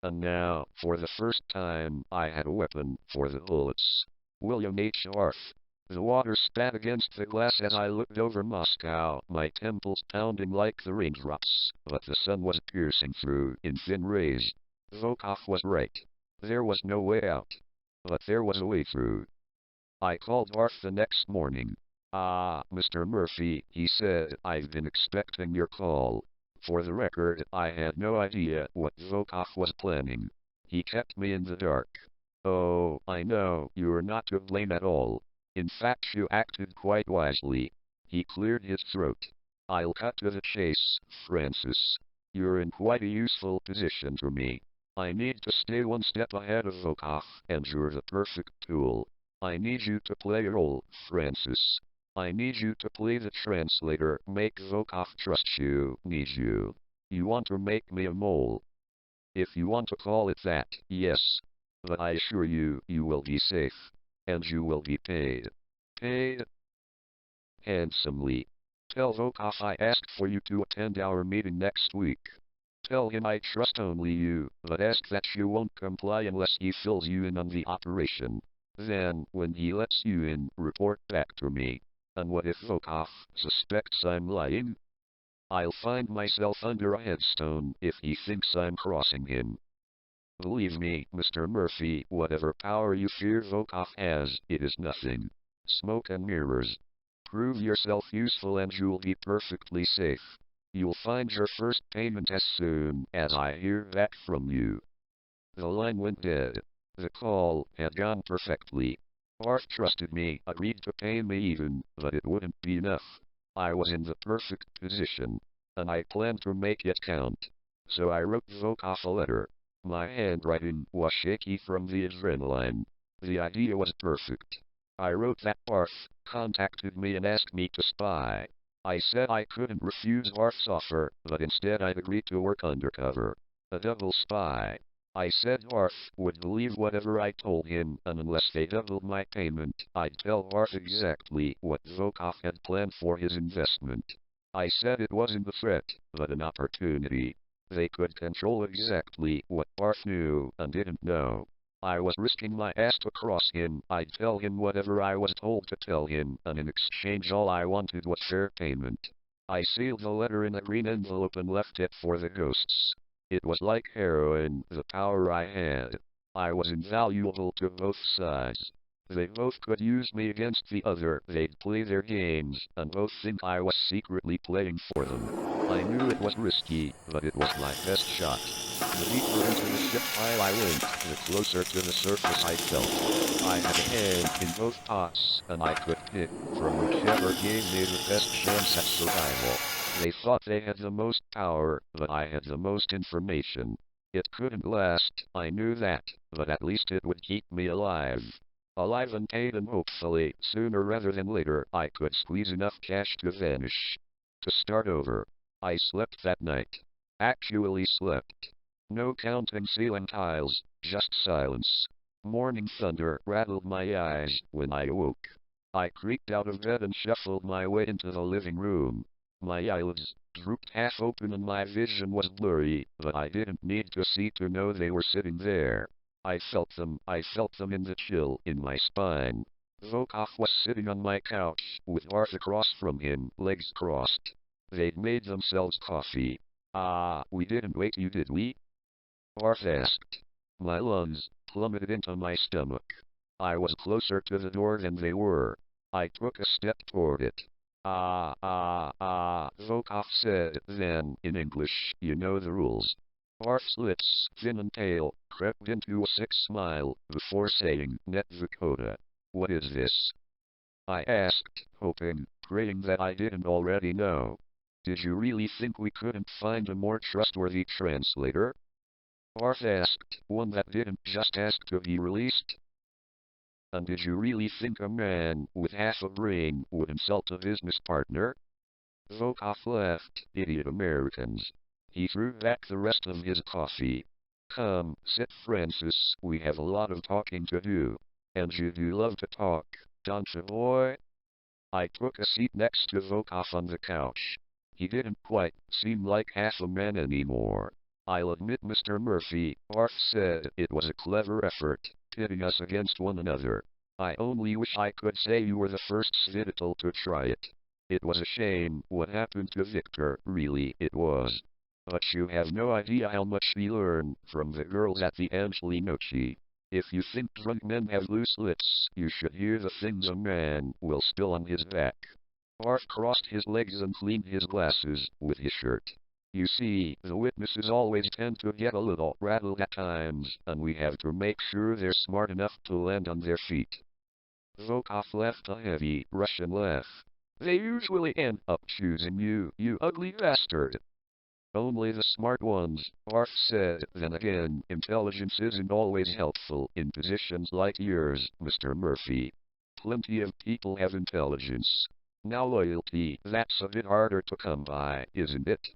And now, for the first time, I had a weapon for the bullets. William H. Arth. The water spat against the glass as I looked over Moscow, my temples pounding like the raindrops, but the sun was piercing through in thin rays. Volkov was right. There was no way out. But there was a way through. I called Arth the next morning. "Ah, Mr. Murphy," he said, "I've been expecting your call. For the record, I had no idea what Volkov was planning. He kept me in the dark." "Oh, I know, you're not to blame at all. In fact, you acted quite wisely." He cleared his throat. "I'll cut to the chase, Francis. You're in quite a useful position to me. I need to stay one step ahead of Volkov, and you're the perfect tool. I need you to play your role, Francis. I need you to play the translator, make Volkov trust you, need you. You want to make me a mole. If you want to call it that, yes. But I assure you, you will be safe. And you will be paid. Paid handsomely. Tell Volkov I asked for you to attend our meeting next week. Tell him I trust only you, but ask that you won't comply unless he fills you in on the operation. Then, when he lets you in, report back to me. And what if Volkov suspects I'm lying? I'll find myself under a headstone if he thinks I'm crossing him. Believe me, Mr. Murphy, whatever power you fear Volkov has, it is nothing. Smoke and mirrors. Prove yourself useful and you'll be perfectly safe. You'll find your first payment as soon as I hear back from you." The line went dead. The call had gone perfectly. Arth trusted me, agreed to pay me even, but it wouldn't be enough. I was in the perfect position, and I planned to make it count. So I wrote Volkov a letter. My handwriting was shaky from the adrenaline. The idea was perfect. I wrote that Arth contacted me and asked me to spy. I said I couldn't refuse Arth's offer, but instead I'd agree to work undercover. A double spy. I said Arth would believe whatever I told him, and unless they doubled my payment, I'd tell Arth exactly what Volkov had planned for his investment. I said it wasn't a threat, but an opportunity. They could control exactly what Arth knew and didn't know. I was risking my ass to cross him. I'd tell him whatever I was told to tell him, and in exchange all I wanted was fair payment. I sealed the letter in a green envelope and left it for the ghosts. It was like heroin, the power I had. I was invaluable to both sides. They both could use me against the other, they'd play their games, and both think I was secretly playing for them. I knew it was risky, but it was my best shot. The deeper into the ship pile I went, the closer to the surface I felt. I had a hand in both pots, and I could pick from whichever gave me the best chance at survival. They thought they had the most power, but I had the most information. It couldn't last, I knew that, but at least it would keep me alive. Alive and paid, and hopefully, sooner rather than later, I could squeeze enough cash to vanish. To start over. I slept that night. Actually slept. No counting ceiling tiles, just silence. Morning thunder rattled my eyes when I awoke. I creaked out of bed and shuffled my way into the living room. My eyelids drooped half open and my vision was blurry, but I didn't need to see to know they were sitting there. I felt them in the chill in my spine. Volkov was sitting on my couch, with Arth across from him, legs crossed. They'd made themselves coffee. "Ah, we didn't wake you, did we?" Arth asked. My lungs plummeted into my stomach. I was closer to the door than they were. I took a step toward it. Volkov said, then, in English, "You know the rules." Arth's lips, thin and pale, crept into a sick smile, before saying, "Net Dakota. What is this?" I asked, hoping, praying that I didn't already know. "Did you really think we couldn't find a more trustworthy translator?" Arth asked, "One that didn't just ask to be released?" "And did you really think a man with half a brain would insult a business partner?" Volkov laughed. "Idiot Americans." He threw back the rest of his coffee. "Come, sit, Francis, we have a lot of talking to do. And you do love to talk, don't you, boy?" I took a seat next to Volkov on the couch. He didn't quite seem like half a man anymore. "I'll admit, Mr. Murphy," Arth said, "it was a clever effort, pitting us against one another. I only wish I could say you were the first Citadel to try it. It was a shame what happened to Victor, really it was. But you have no idea how much we learned from the girls at the Angeli Noci. If you think drunk men have loose lips, you should hear the things a man will spill on his back. Arth crossed his legs and cleaned his glasses with his shirt. You see, the witnesses always tend to get a little rattled at times, and we have to make sure they're smart enough to land on their feet. Volkov laughed a heavy Russian laugh. They usually end up choosing you, you ugly bastard. Only the smart ones, Arth said. Then again, intelligence isn't always helpful in positions like yours, Mr. Murphy. Plenty of people have intelligence. Now loyalty, that's a bit harder to come by, isn't it?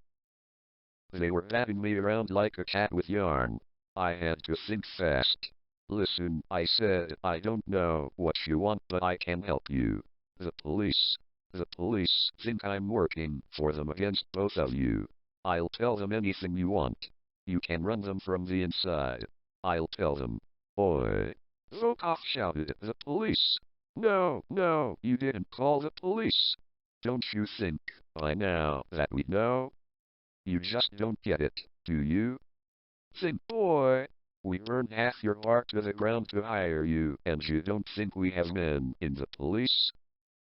They were batting me around like a cat with yarn. I had to think fast. Listen, I said, I don't know what you want, but I can help you. The police. The police think I'm working for them against both of you. I'll tell them anything you want. You can run them from the inside. I'll tell them. Oi! Volkov shouted. The police! No, no, you didn't call the police. Don't you think, by now, that we know? You just don't get it, do you? Think, boy! We burned half your heart to the ground to hire you, and you don't think we have men in the police?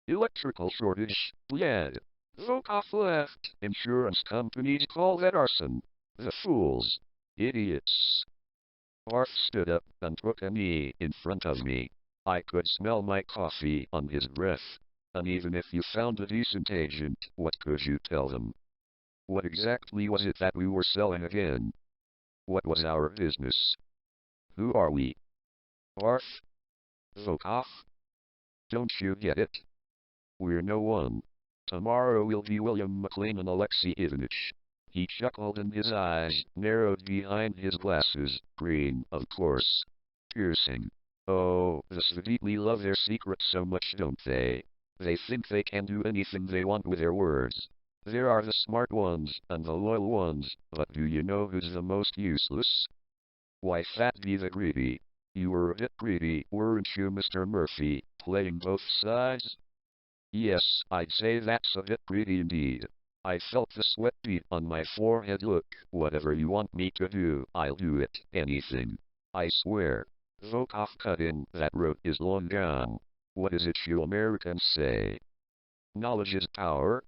Electrical shortage, yeah. Volkov left. Insurance companies call that arson. The fools. Idiots. Arth stood up and took a knee in front of me. I could smell my coffee on his breath. And even if you found a decent agent, what could you tell them? What exactly was it that we were selling again? What was our business? Who are we? Arth? Volkov? Don't you get it? We're no one. Tomorrow we'll be William McLean and Alexei Ivanich. He chuckled and his eyes narrowed behind his glasses, green, of course. Piercing. Oh, the Sveditli love their secrets so much, don't they? They think they can do anything they want with their words. There are the smart ones, and the loyal ones, but do you know who's the most useless? Why, Fatty the greedy. You were a bit greedy, weren't you, Mr. Murphy, playing both sides? Yes, I'd say that's a bit greedy indeed. I felt the sweat bead on my forehead. Look, whatever you want me to do, I'll do it, anything. I swear. Volkov cut in, that road is long gone. What is it you Americans say? Knowledge is power?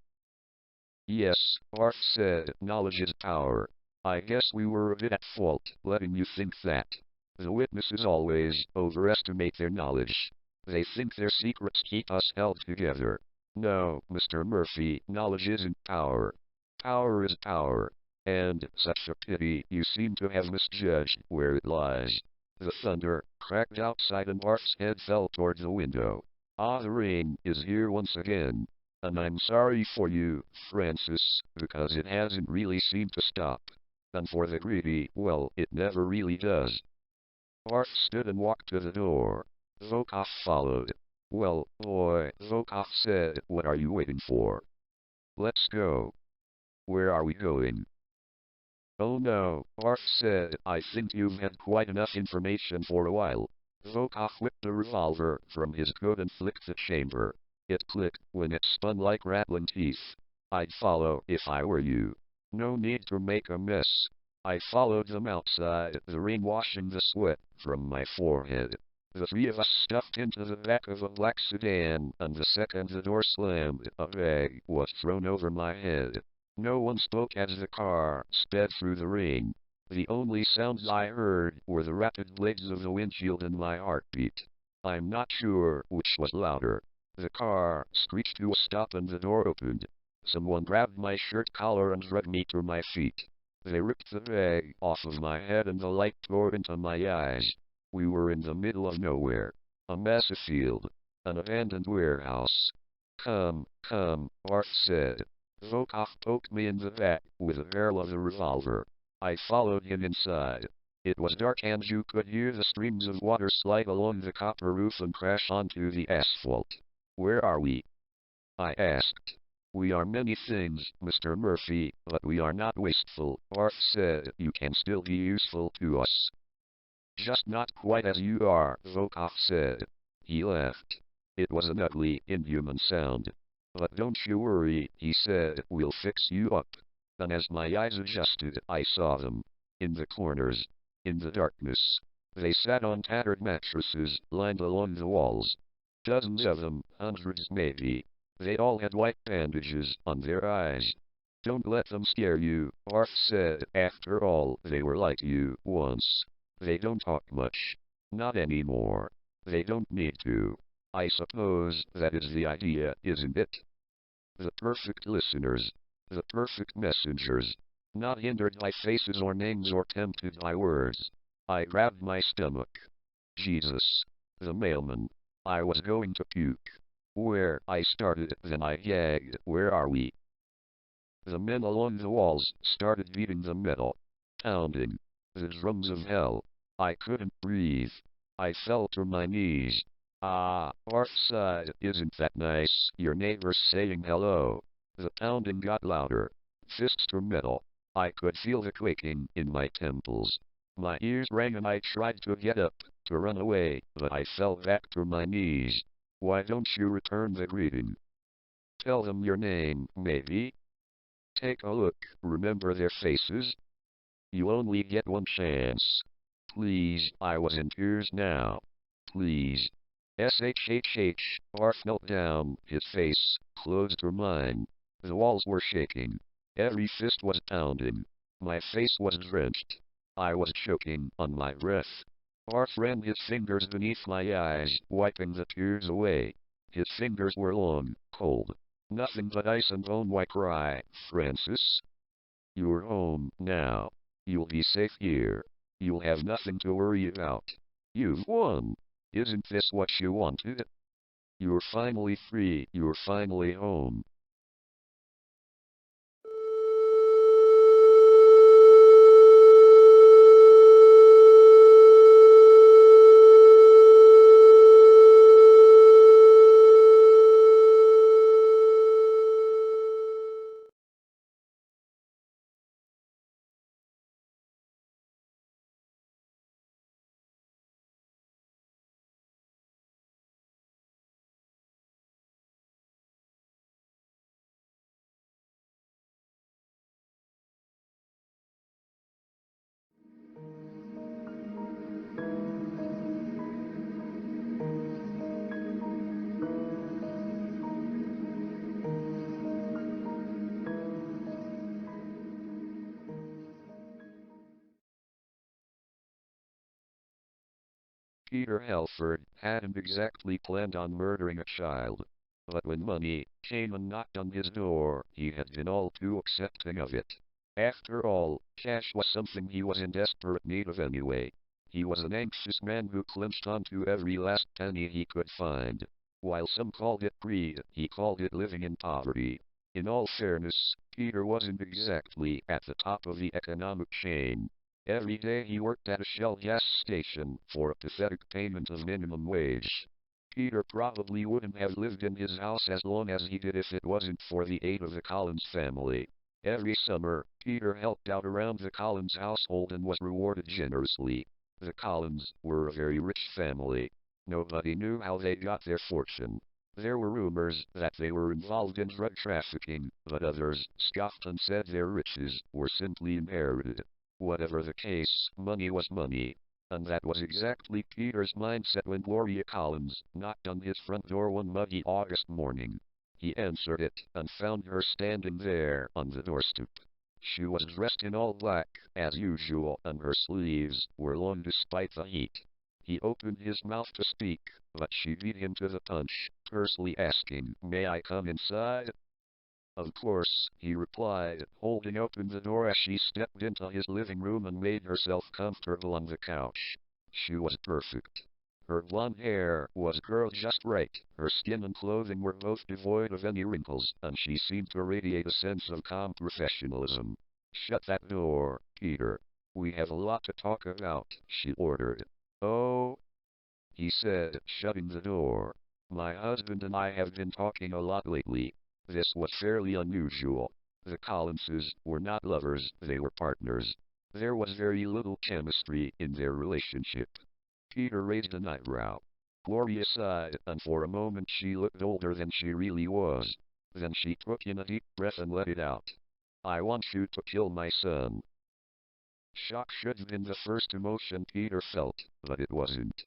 Yes, Arth said, knowledge is power. I guess we were a bit at fault, letting you think that. The witnesses always overestimate their knowledge. They think their secrets keep us held together. No, Mr. Murphy, knowledge isn't power. Power is power. And, such a pity, you seem to have misjudged where it lies. The thunder cracked outside and Arth's head fell toward the window. Ah, the rain is here once again. And I'm sorry for you, Francis, because it hasn't really seemed to stop. And for the greedy, well, it never really does. Arth stood and walked to the door. Volkov followed. Well, boy, Volkov said, what are you waiting for? Let's go. Where are we going? Oh no, Arth said, I think you've had quite enough information for a while. Volkov whipped a revolver from his coat and flicked the chamber. It clicked when it spun like rattling teeth. I'd follow if I were you. No need to make a mess. I followed them outside, the rain washing the sweat from my forehead. The three of us stuffed into the back of a black sedan, and the second the door slammed, a bag was thrown over my head. No one spoke as the car sped through the rain. The only sounds I heard were the rapid blades of the windshield and my heartbeat. I'm not sure which was louder. The car screeched to a stop and the door opened. Someone grabbed my shirt collar and dragged me to my feet. They ripped the bag off of my head and the light poured into my eyes. We were in the middle of nowhere. A massive field. An abandoned warehouse. Come, Arth said. Volkov poked me in the back with the barrel of the revolver. I followed him inside. It was dark and you could hear the streams of water slide along the copper roof and crash onto the asphalt. Where are we? I asked. We are many things, Mr. Murphy, but we are not wasteful. Arth said, you can still be useful to us. Just not quite as you are, Volkov said. He laughed. It was an ugly, inhuman sound. But don't you worry, he said, we'll fix you up. And as my eyes adjusted, I saw them. In the corners. In the darkness. They sat on tattered mattresses lined along the walls. Dozens of them, hundreds maybe. They all had white bandages on their eyes. Don't let them scare you, Arth said. After all, they were like you once. They don't talk much. Not anymore. They don't need to. I suppose that is the idea, isn't it? The perfect listeners. The perfect messengers. Not hindered by faces or names or tempted by words. I grabbed my stomach. Jesus. The mailman. I was going to puke. Where I started, then I gagged. Where are we? The men along the walls started beating the metal. Pounding. The drums of hell. I couldn't breathe. I fell to my knees. Ah, Arth sighed. Isn't that nice? Your neighbors saying hello. The pounding got louder. Fists to metal. I could feel the quaking in my temples. My ears rang and I tried to get up, to run away, but I fell back to my knees. Why don't you return the greeting? Tell them your name, maybe? Take a look, remember their faces? You only get one chance. Please, I was in tears now. Please. SHHH, Arth knelt down, his face, close to mine. The walls were shaking. Every fist was pounding. My face was drenched. I was choking on my breath. Arth ran his fingers beneath my eyes, wiping the tears away. His fingers were long, cold. Nothing but ice and bone. Why cry, Francis? You're home now. You'll be safe here. You'll have nothing to worry about. You've won. Isn't this what you wanted? You're finally free. You're finally home. Peter Halford hadn't exactly planned on murdering a child. But when money came and knocked on his door, he had been all too accepting of it. After all, cash was something he was in desperate need of anyway. He was an anxious man who clinched onto every last penny he could find. While some called it greed, he called it living in poverty. In all fairness, Peter wasn't exactly at the top of the economic chain. Every day he worked at a Shell gas station for a pathetic payment of minimum wage. Peter probably wouldn't have lived in his house as long as he did if it wasn't for the aid of the Collins family. Every summer, Peter helped out around the Collins household and was rewarded generously. The Collins were a very rich family. Nobody knew how they got their fortune. There were rumors that they were involved in drug trafficking, but others scoffed and said their riches were simply inherited. Whatever the case, money was money. And that was exactly Peter's mindset when Gloria Collins knocked on his front door one muggy August morning. He answered it and found her standing there on the doorstep. She was dressed in all black, as usual, and her sleeves were long despite the heat. He opened his mouth to speak, but she beat him to the punch, tersely asking, "May I come inside?" Of course, he replied, holding open the door as she stepped into his living room and made herself comfortable on the couch. She was perfect. Her blonde hair was curled just right, her skin and clothing were both devoid of any wrinkles, and she seemed to radiate a sense of calm professionalism. "Shut that door, Peter. We have a lot to talk about," she ordered. "Oh," he said, shutting the door. "My husband and I have been talking a lot lately." This was fairly unusual. The Collinses were not lovers, they were partners. There was very little chemistry in their relationship. Peter raised an eyebrow. Gloria sighed, and for a moment she looked older than she really was. Then she took in a deep breath and let it out. "I want you to kill my son." Shock should have been the first emotion Peter felt, but it wasn't.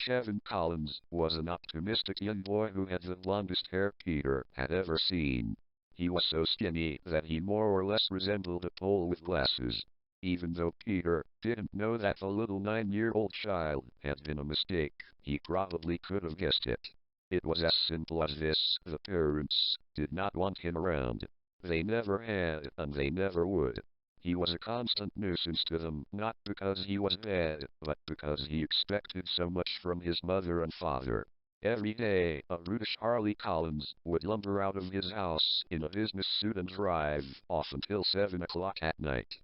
Kevin Collins was an optimistic young boy who had the blondest hair Peter had ever seen. He was so skinny that he more or less resembled a pole with glasses. Even though Peter didn't know that the little 9-year-old child had been a mistake, he probably could have guessed it. It was as simple as this: the parents did not want him around. They never had, and they never would. He was a constant nuisance to them, not because he was bad, but because he expected so much from his mother and father. Every day, a brutish Harley Collins would lumber out of his house in a business suit and drive off until 7 o'clock at night.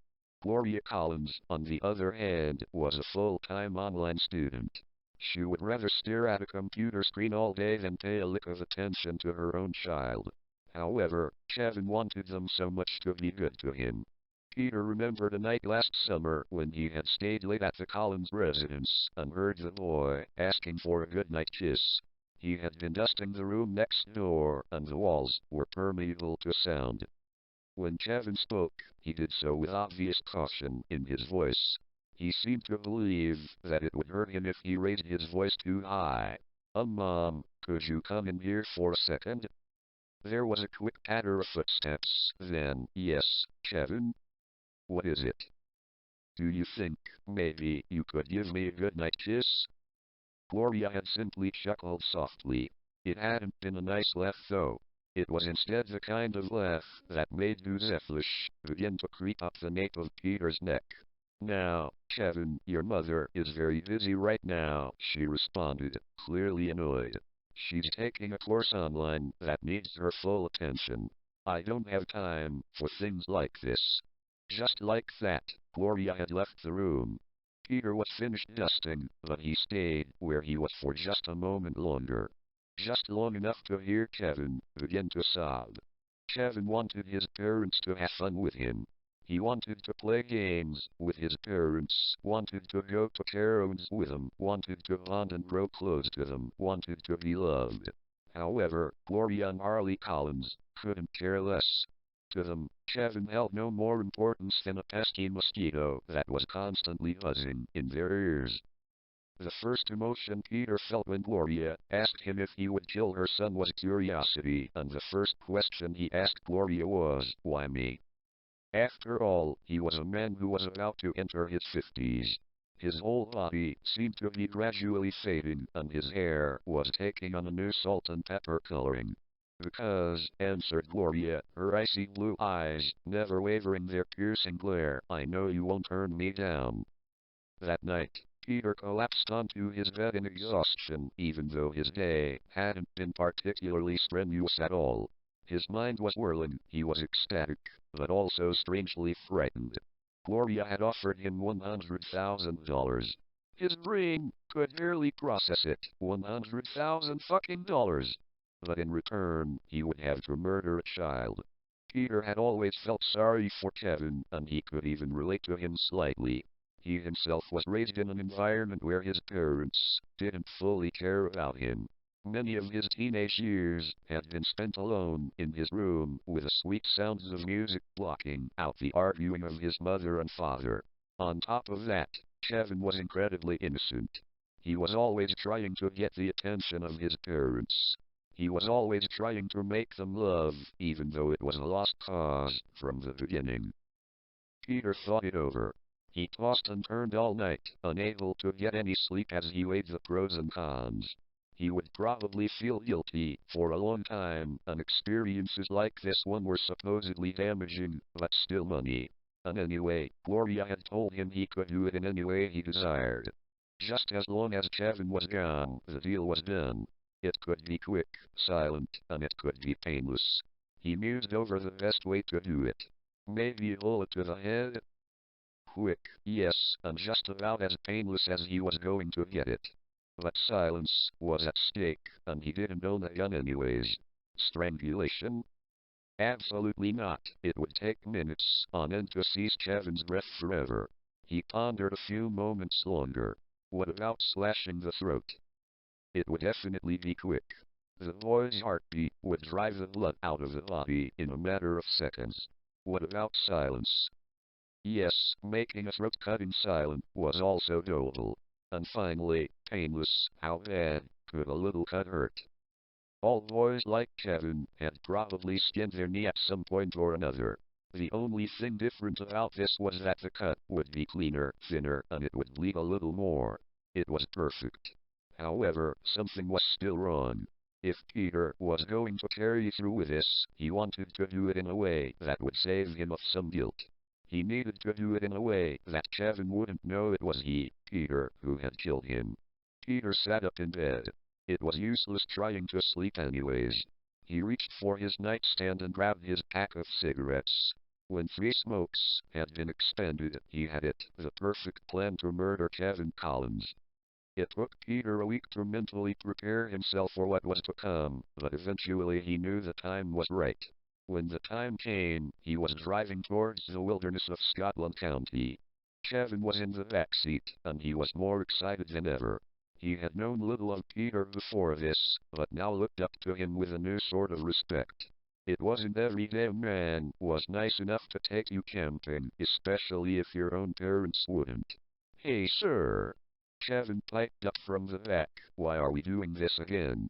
Gloria Collins, on the other hand, was a full-time online student. She would rather stare at a computer screen all day than pay a lick of attention to her own child. However, Kevin wanted them so much to be good to him. Peter remembered a night last summer when he had stayed late at the Collins residence and heard the boy asking for a goodnight kiss. He had been dusting the room next door, and the walls were permeable to sound. When Kevin spoke, he did so with obvious caution in his voice. He seemed to believe that it would hurt him if he raised his voice too high. Mom, could you come in here for a second? There was a quick patter of footsteps, then, yes, Kevin? What is it? Do you think maybe you could give me a goodnight kiss? Gloria had simply chuckled softly. It hadn't been a nice laugh though. It was instead the kind of laugh that made the flesh begin to creep up the nape of Peter's neck. Now, Kevin, your mother is very busy right now, she responded, clearly annoyed. She's taking a course online that needs her full attention. I don't have time for things like this. Just like that, Gloria had left the room. Peter was finished dusting, but he stayed where he was for just a moment longer. Just long enough to hear Kevin begin to sob. Kevin wanted his parents to have fun with him. He wanted to play games with his parents, wanted to go to caroms with them, wanted to bond and grow close to them, wanted to be loved. However, Gloria and Harley Collins couldn't care less. To them, Kevin held no more importance than a pesky mosquito that was constantly buzzing in their ears. The first emotion Peter felt when Gloria asked him if he would kill her son was curiosity, and the first question he asked Gloria was, why me? After all, he was a man who was about to enter his 50s. His whole body seemed to be gradually fading, and his hair was taking on a new salt and pepper coloring. Because, answered Gloria, her icy blue eyes never wavering their piercing glare, I know you won't turn me down. That night, Peter collapsed onto his bed in exhaustion, even though his day hadn't been particularly strenuous at all. His mind was whirling, he was ecstatic, but also strangely frightened. Gloria had offered him $100,000. His brain could barely process it. 100,000 fucking dollars. But in return, he would have to murder a child. Peter had always felt sorry for Kevin, and he could even relate to him slightly. He himself was raised in an environment where his parents didn't fully care about him. Many of his teenage years had been spent alone in his room with the sweet sounds of music blocking out the arguing of his mother and father. On top of that, Kevin was incredibly innocent. He was always trying to get the attention of his parents. He was always trying to make them love, even though it was a lost cause from the beginning. Peter thought it over. He tossed and turned all night, unable to get any sleep as he weighed the pros and cons. He would probably feel guilty for a long time, and experiences like this one were supposedly damaging, but still money. And anyway, Gloria had told him he could do it in any way he desired. Just as long as Kevin was gone, the deal was done. It could be quick, silent, and it could be painless. He mused over the best way to do it. Maybe a bullet to the head? Quick, yes, and just about as painless as he was going to get it. But silence was at stake, and he didn't own a gun anyways. Strangulation? Absolutely not. It would take minutes on end to seize Kevin's breath forever. He pondered a few moments longer. What about slashing the throat? It would definitely be quick. The boy's heartbeat would drive the blood out of the body in a matter of seconds. What about silence? Yes, making a throat-cutting silent was also doable. And finally, painless. How bad could a little cut hurt? All boys like Kevin had probably skinned their knee at some point or another. The only thing different about this was that the cut would be cleaner, thinner, and it would bleed a little more. It was perfect. However, something was still wrong. If Peter was going to carry through with this, he wanted to do it in a way that would save him of some guilt. He needed to do it in a way that Kevin wouldn't know it was he, Peter, who had killed him. Peter sat up in bed. It was useless trying to sleep anyways. He reached for his nightstand and grabbed his pack of cigarettes. When 3 smokes had been expended, he had it, the perfect plan to murder Kevin Collins. It took Peter a week to mentally prepare himself for what was to come, but eventually he knew the time was right. When the time came, he was driving towards the wilderness of Scotland County. Kevin was in the back seat, and he was more excited than ever. He had known little of Peter before this, but now looked up to him with a new sort of respect. It wasn't every damn man was nice enough to take you camping, especially if your own parents wouldn't. Hey, sir. Kevin piped up from the back. Why are we doing this again?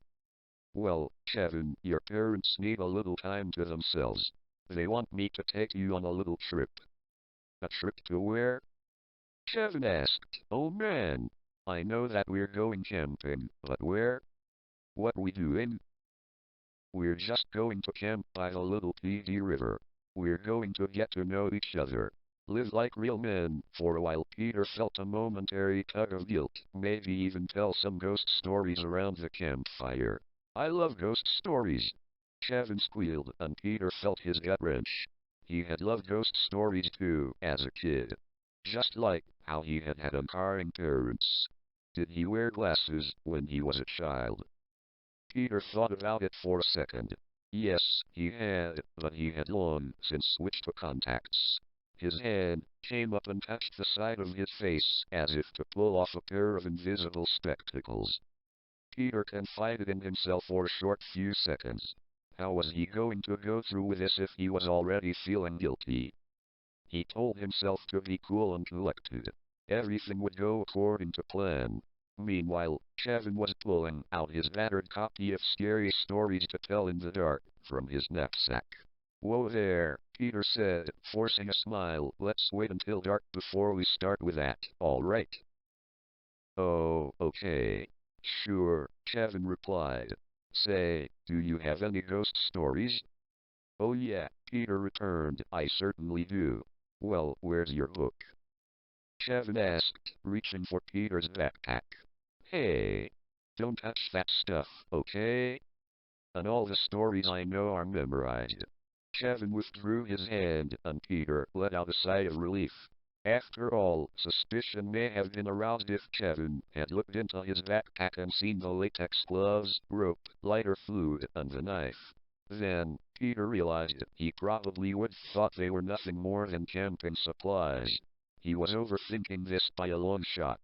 Well, Kevin, your parents need a little time to themselves. They want me to take you on a little trip. A trip to where? Kevin asked. Oh man, I know that we're going camping, but where? What we doing? We're just going to camp by the little PD River. We're going to get to know each other. Live like real men. For a while Peter felt a momentary tug of guilt, maybe even tell some ghost stories around the campfire. I love ghost stories. Kevin squealed, and Peter felt his gut wrench. He had loved ghost stories too, as a kid. Just like how he had had uncaring parents. Did he wear glasses when he was a child? Peter thought about it for a second. Yes, he had, but he had long since switched to contacts. His hand came up and touched the side of his face as if to pull off a pair of invisible spectacles. Peter confided in himself for a short few seconds. How was he going to go through with this if he was already feeling guilty? He told himself to be cool and collected. Everything would go according to plan. Meanwhile, Kevin was pulling out his battered copy of Scary Stories to Tell in the Dark from his knapsack. Whoa there, Peter said, forcing a smile. Let's wait until dark before we start with that, alright? Oh, okay. Sure, Kevin replied. Say, do you have any ghost stories? Oh yeah, Peter returned. I certainly do. Well, where's your book? Kevin asked, reaching for Peter's backpack. Hey, don't touch that stuff, okay? And all the stories I know are memorized. Kevin withdrew his hand, and Peter let out a sigh of relief. After all, suspicion may have been aroused if Kevin had looked into his backpack and seen the latex gloves, rope, lighter fluid, and the knife. Then, Peter realized he probably would have thought they were nothing more than camping supplies. He was overthinking this by a long shot.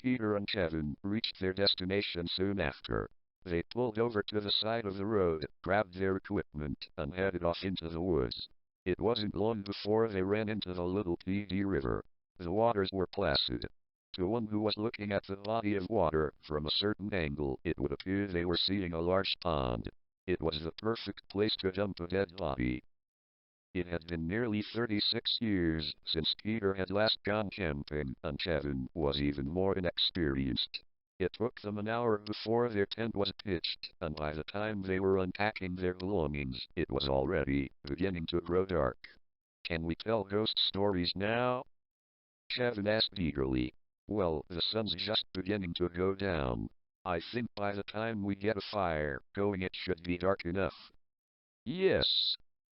Peter and Kevin reached their destination soon after. They pulled over to the side of the road, grabbed their equipment, and headed off into the woods. It wasn't long before they ran into the little PD River. The waters were placid. To one who was looking at the body of water from a certain angle, it would appear they were seeing a large pond. It was the perfect place to dump a dead body. It had been nearly 36 years since Peter had last gone camping, and Kevin was even more inexperienced. It took them an hour before their tent was pitched, and by the time they were unpacking their belongings, it was already beginning to grow dark. Can we tell ghost stories now? Kevin asked eagerly. Well, the sun's just beginning to go down. I think by the time we get a fire going it should be dark enough. Yes,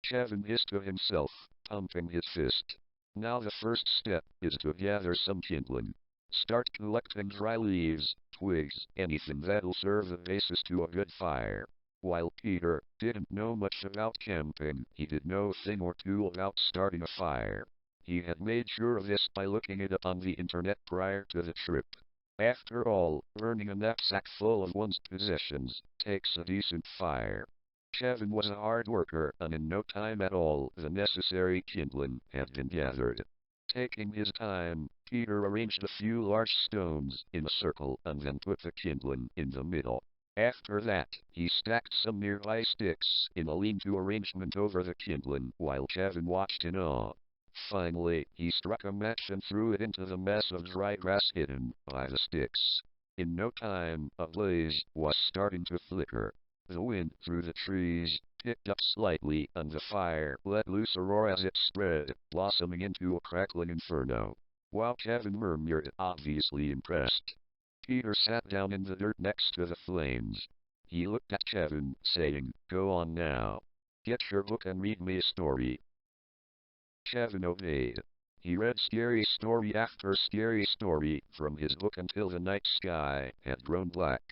Kevin hissed to himself, pumping his fist. Now the first step is to gather some kindling. Start collecting dry leaves, twigs, anything that'll serve the basis to a good fire. While Peter didn't know much about camping, he did know a thing or two about starting a fire. He had made sure of this by looking it up on the internet prior to the trip. After all, burning a knapsack full of one's possessions takes a decent fire. Kevin was a hard worker, and in no time at all, the necessary kindling had been gathered. Taking his time, Peter arranged a few large stones in a circle and then put the kindling in the middle. After that, he stacked some nearby sticks in a lean-to arrangement over the kindling while Kevin watched in awe. Finally, he struck a match and threw it into the mass of dry grass hidden by the sticks. In no time, a blaze was starting to flicker. The wind through the trees picked up slightly, and the fire let loose a roar as it spread, blossoming into a crackling inferno. While Kevin murmured, obviously impressed, Peter sat down in the dirt next to the flames. He looked at Kevin, saying, "Go on now. Get your book and read me a story." Kevin obeyed. He read scary story after scary story from his book until the night sky had grown black.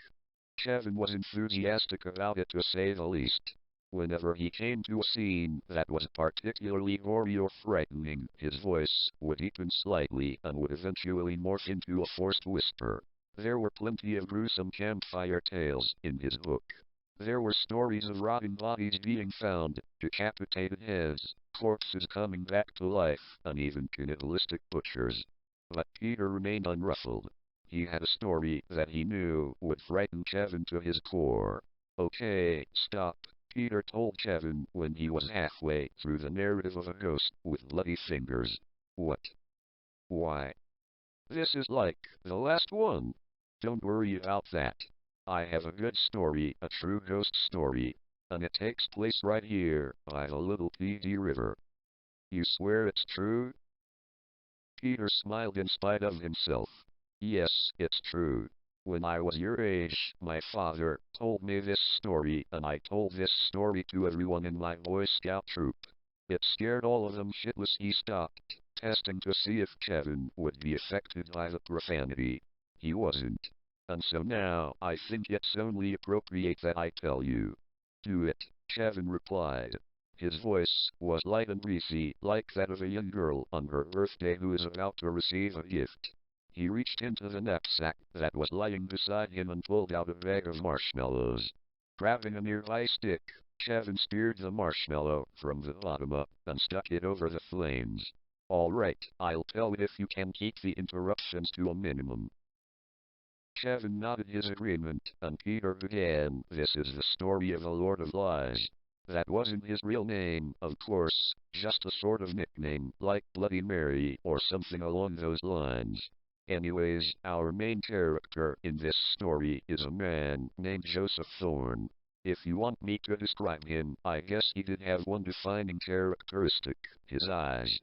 Kevin was enthusiastic about it, to say the least. Whenever he came to a scene that was particularly gory or frightening, his voice would deepen slightly and would eventually morph into a forced whisper. There were plenty of gruesome campfire tales in his book. There were stories of rotting bodies being found, decapitated heads, corpses coming back to life, and even cannibalistic butchers. But Peter remained unruffled. He had a story that he knew would frighten Kevin to his core. "Okay, stop," Peter told Kevin when he was halfway through the narrative of a ghost with bloody fingers. "What? Why? This is like the last one. Don't worry about that. I have a good story, a true ghost story, and it takes place right here by the little PD River." "You swear it's true?" Peter smiled in spite of himself. "Yes, it's true. When I was your age, my father told me this story, and I told this story to everyone in my Boy Scout troop. It scared all of them shitless." He stopped, testing to see if Kevin would be affected by the profanity. He wasn't. "And so now, I think it's only appropriate that I tell you." "Do it," Kevin replied. His voice was light and breezy, like that of a young girl on her birthday who is about to receive a gift. He reached into the knapsack that was lying beside him and pulled out a bag of marshmallows. Grabbing a nearby stick, Kevin speared the marshmallow from the bottom up and stuck it over the flames. "All right, I'll tell it if you can keep the interruptions to a minimum." Kevin nodded his agreement, and Peter began. "This is the story of a Lord of Lies. That wasn't his real name, of course, just a sort of nickname, like Bloody Mary or something along those lines. Anyways, our main character in this story is a man named Joseph Thorne. If you want me to describe him, I guess he did have one defining characteristic: his eyes.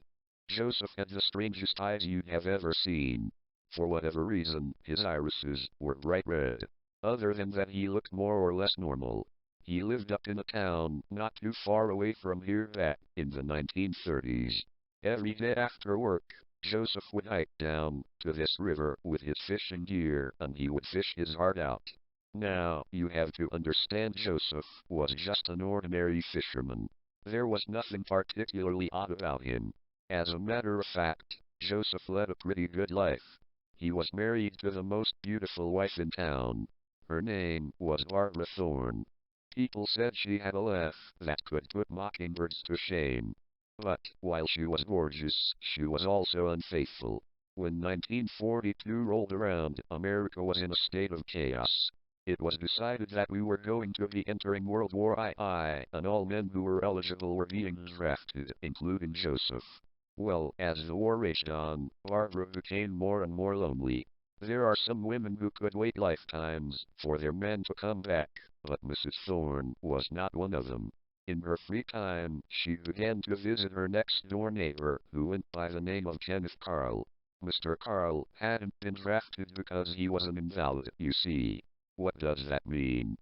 Joseph had the strangest eyes you'd have ever seen. For whatever reason, his irises were bright red. Other than that, he looked more or less normal. He lived up in a town not too far away from here back in the 1930s. Every day after work, Joseph would hike down to this river with his fishing gear, and he would fish his heart out. Now, you have to understand, Joseph was just an ordinary fisherman. There was nothing particularly odd about him. As a matter of fact, Joseph led a pretty good life. He was married to the most beautiful wife in town. Her name was Barbara Thorne. People said she had a laugh that could put mockingbirds to shame. But, while she was gorgeous, she was also unfaithful. When 1942 rolled around, America was in a state of chaos. It was decided that we were going to be entering World War II, and all men who were eligible were being drafted, including Joseph. Well, as the war raged on, Barbara became more and more lonely. There are some women who could wait lifetimes for their men to come back, but Mrs. Thorne was not one of them. In her free time, she began to visit her next-door neighbor, who went by the name of Kenneth Carl. Mr. Carl hadn't been drafted because he was an invalid, you see. What does that mean?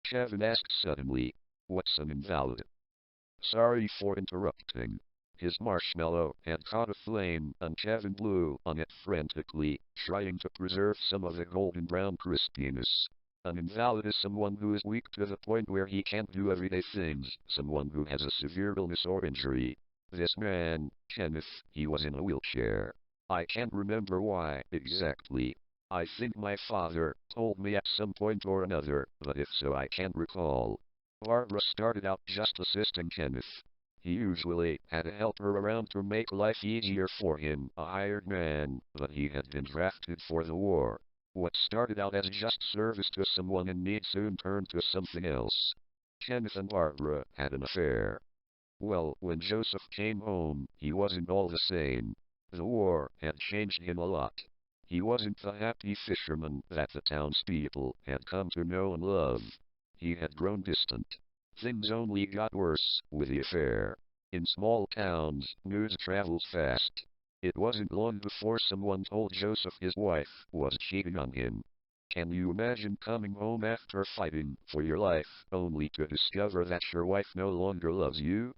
Kevin asked suddenly. What's an invalid? Sorry for interrupting. His marshmallow had caught a flame, and Kevin blew on it frantically, trying to preserve some of the golden brown crispiness. An invalid is someone who is weak to the point where he can't do everyday things, someone who has a severe illness or injury. This man, Kenneth, he was in a wheelchair. I can't remember why exactly. I think my father told me at some point or another, but if so I can't recall. Barbara started out just assisting Kenneth. He usually had a helper around to make life easier for him, a hired man, but he had been drafted for the war. What started out as just service to someone in need soon turned to something else. Kenneth and Barbara had an affair. Well, when Joseph came home, he wasn't all the same. The war had changed him a lot. He wasn't the happy fisherman that the townspeople had come to know and love. He had grown distant. Things only got worse with the affair. In small towns, news travels fast. It wasn't long before someone told Joseph his wife was cheating on him. Can you imagine coming home after fighting for your life, only to discover that your wife no longer loves you?